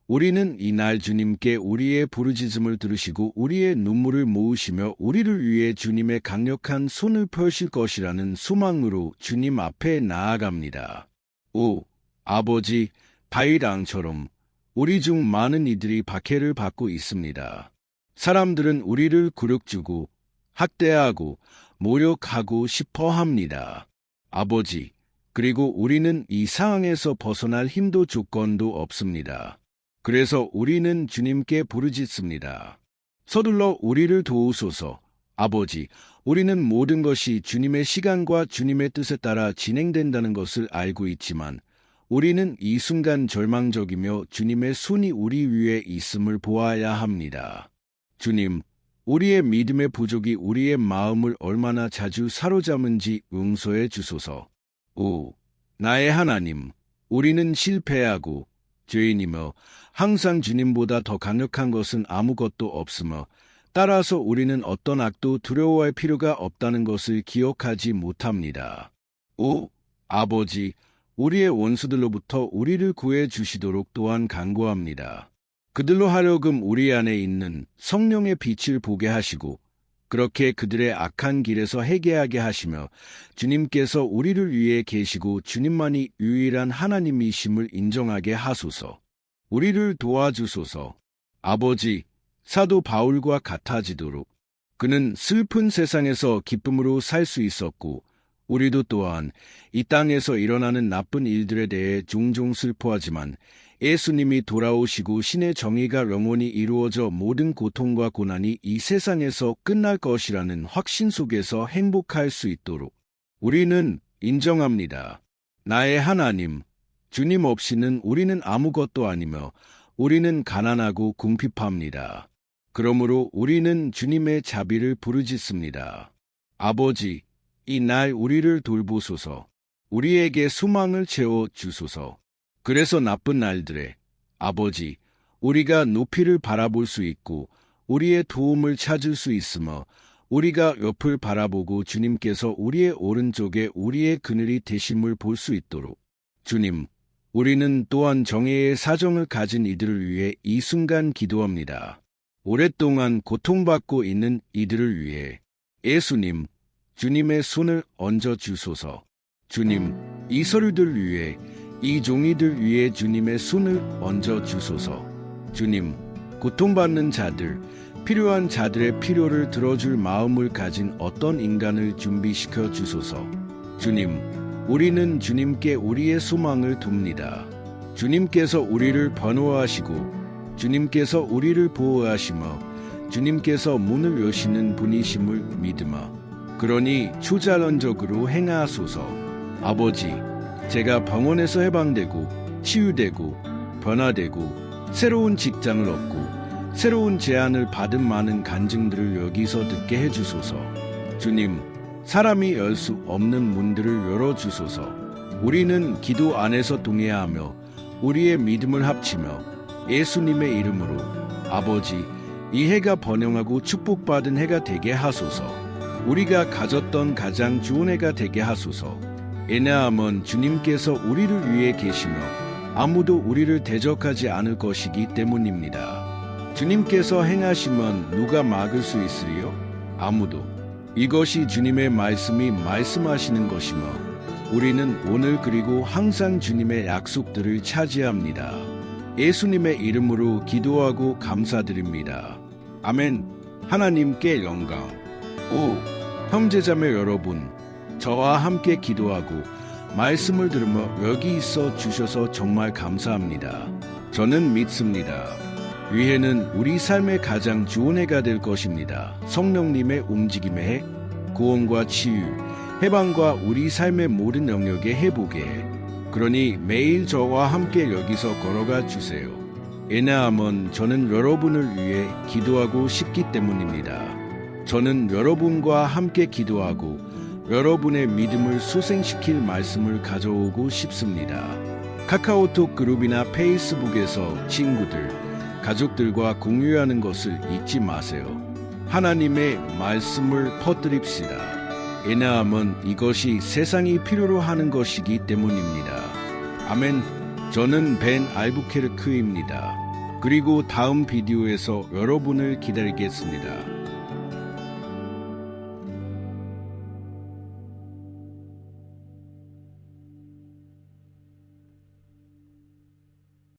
우리는 이날 주님께 우리의 부르짖음을 들으시고 우리의 눈물을 모으시며 우리를 위해 주님의 강력한 손을 펴실 것이라는 소망으로 주님 앞에 나아갑니다. 오, 아버지, 다윗왕처럼 우리 중 많은 이들이 박해를 받고 있습니다. 사람들은 우리를 굴욕주고 학대하고 모욕하고 싶어 합니다. 아버지, 그리고 우리는 이 상황에서 벗어날 힘도 조건도 없습니다. 그래서 우리는 주님께 부르짖습니다. 서둘러 우리를 도우소서. 아버지, 우리는 모든 것이 주님의 시간과 주님의 뜻에 따라 진행된다는 것을 알고 있지만 우리는 이 순간 절망적이며 주님의 손이 우리 위에 있음을 보아야 합니다. 주님, 우리의 믿음의 부족이 우리의 마음을 얼마나 자주 사로잡은지 용서해 주소서. 오, 나의 하나님, 우리는 실패하고 죄인이며 항상 주님보다 더 강력한 것은 아무것도 없으며 따라서 우리는 어떤 악도 두려워할 필요가 없다는 것을 기억하지 못합니다. 오, 아버지, 우리의 원수들로부터 우리를 구해 주시도록 또한 간구합니다. 그들로 하여금 우리 안에 있는 성령의 빛을 보게 하시고 그렇게 그들의 악한 길에서 회개하게 하시며 주님께서 우리를 위해 계시고 주님만이 유일한 하나님이심을 인정하게 하소서. 우리를 도와주소서. 아버지, 사도 바울과 같아지도록 그는 슬픈 세상에서 기쁨으로 살 수 있었고 우리도 또한 이 땅에서 일어나는 나쁜 일들에 대해 종종 슬퍼하지만 예수님이 돌아오시고 신의 정의가 영원히 이루어져 모든 고통과 고난이 이 세상에서 끝날 것이라는 확신 속에서 행복할 수 있도록 우리는 인정합니다. 나의 하나님, 주님 없이는 우리는 아무것도 아니며 우리는 가난하고 궁핍합니다. 그러므로 우리는 주님의 자비를 부르짖습니다. 아버지, 이 날 우리를 돌보소서. 우리에게 소망을 채워 주소서. 그래서 나쁜 날들에 아버지, 우리가 높이를 바라볼 수 있고 우리의 도움을 찾을 수 있으며 우리가 옆을 바라보고 주님께서 우리의 오른쪽에 우리의 그늘이 되심을 볼 수 있도록 주님, 우리는 또한 정의의 사정을 가진 이들을 위해 이 순간 기도합니다. 오랫동안 고통받고 있는 이들을 위해 예수님, 주님의 손을 얹어 주소서. 주님, 이 서류들 위해 이 종이들 위해 주님의 손을 얹어 주소서. 주님, 고통받는 자들, 필요한 자들의 필요를 들어줄 마음을 가진 어떤 인간을 준비시켜 주소서. 주님, 우리는 주님께 우리의 소망을 둡니다. 주님께서 우리를 번호하시고 주님께서 우리를 보호하시며 주님께서 문을 여시는 분이심을 믿으마. 그러니 초자연적으로 행하소서. 아버지, 제가 병원에서 해방되고 치유되고 변화되고 새로운 직장을 얻고 새로운 제안을 받은 많은 간증들을 여기서 듣게 해주소서. 주님, 사람이 열 수 없는 문들을 열어주소서. 우리는 기도 안에서 동의하며 우리의 믿음을 합치며 예수님의 이름으로 아버지, 이 해가 번영하고 축복받은 해가 되게 하소서. 우리가 가졌던 가장 좋은 해가 되게 하소서. 왜냐하면 주님께서 우리를 위해 계시며 아무도 우리를 대적하지 않을 것이기 때문입니다. 주님께서 행하시면 누가 막을 수 있으리요? 아무도. 이것이 주님의 말씀이 말씀하시는 것이며 우리는 오늘 그리고 항상 주님의 약속들을 차지합니다. 예수님의 이름으로 기도하고 감사드립니다. 아멘. 하나님께 영광. 형제자매 여러분, 저와 함께 기도하고 말씀을 들으며 여기 있어 주셔서 정말 감사합니다. 저는 믿습니다. 위해는 우리 삶의 가장 좋은 해가 될 것입니다. 성령님의 움직임의 해, 구원과 치유, 해방과 우리 삶의 모든 영역의 회복의 해. 그러니 매일 저와 함께 여기서 걸어가 주세요. 왜냐하면 저는 여러분을 위해 기도하고 싶기 때문입니다. 저는 여러분과 함께 기도하고 여러분의 믿음을 소생시킬 말씀을 가져오고 싶습니다. 카카오톡 그룹이나 페이스북에서 친구들, 가족들과 공유하는 것을 잊지 마세요. 하나님의 말씀을 퍼뜨립시다. 왜냐하면 이것이 세상이 필요로 하는 것이기 때문입니다. 아멘. 저는 벤 알부케르크입니다. 그리고 다음 비디오에서 여러분을 기다리겠습니다.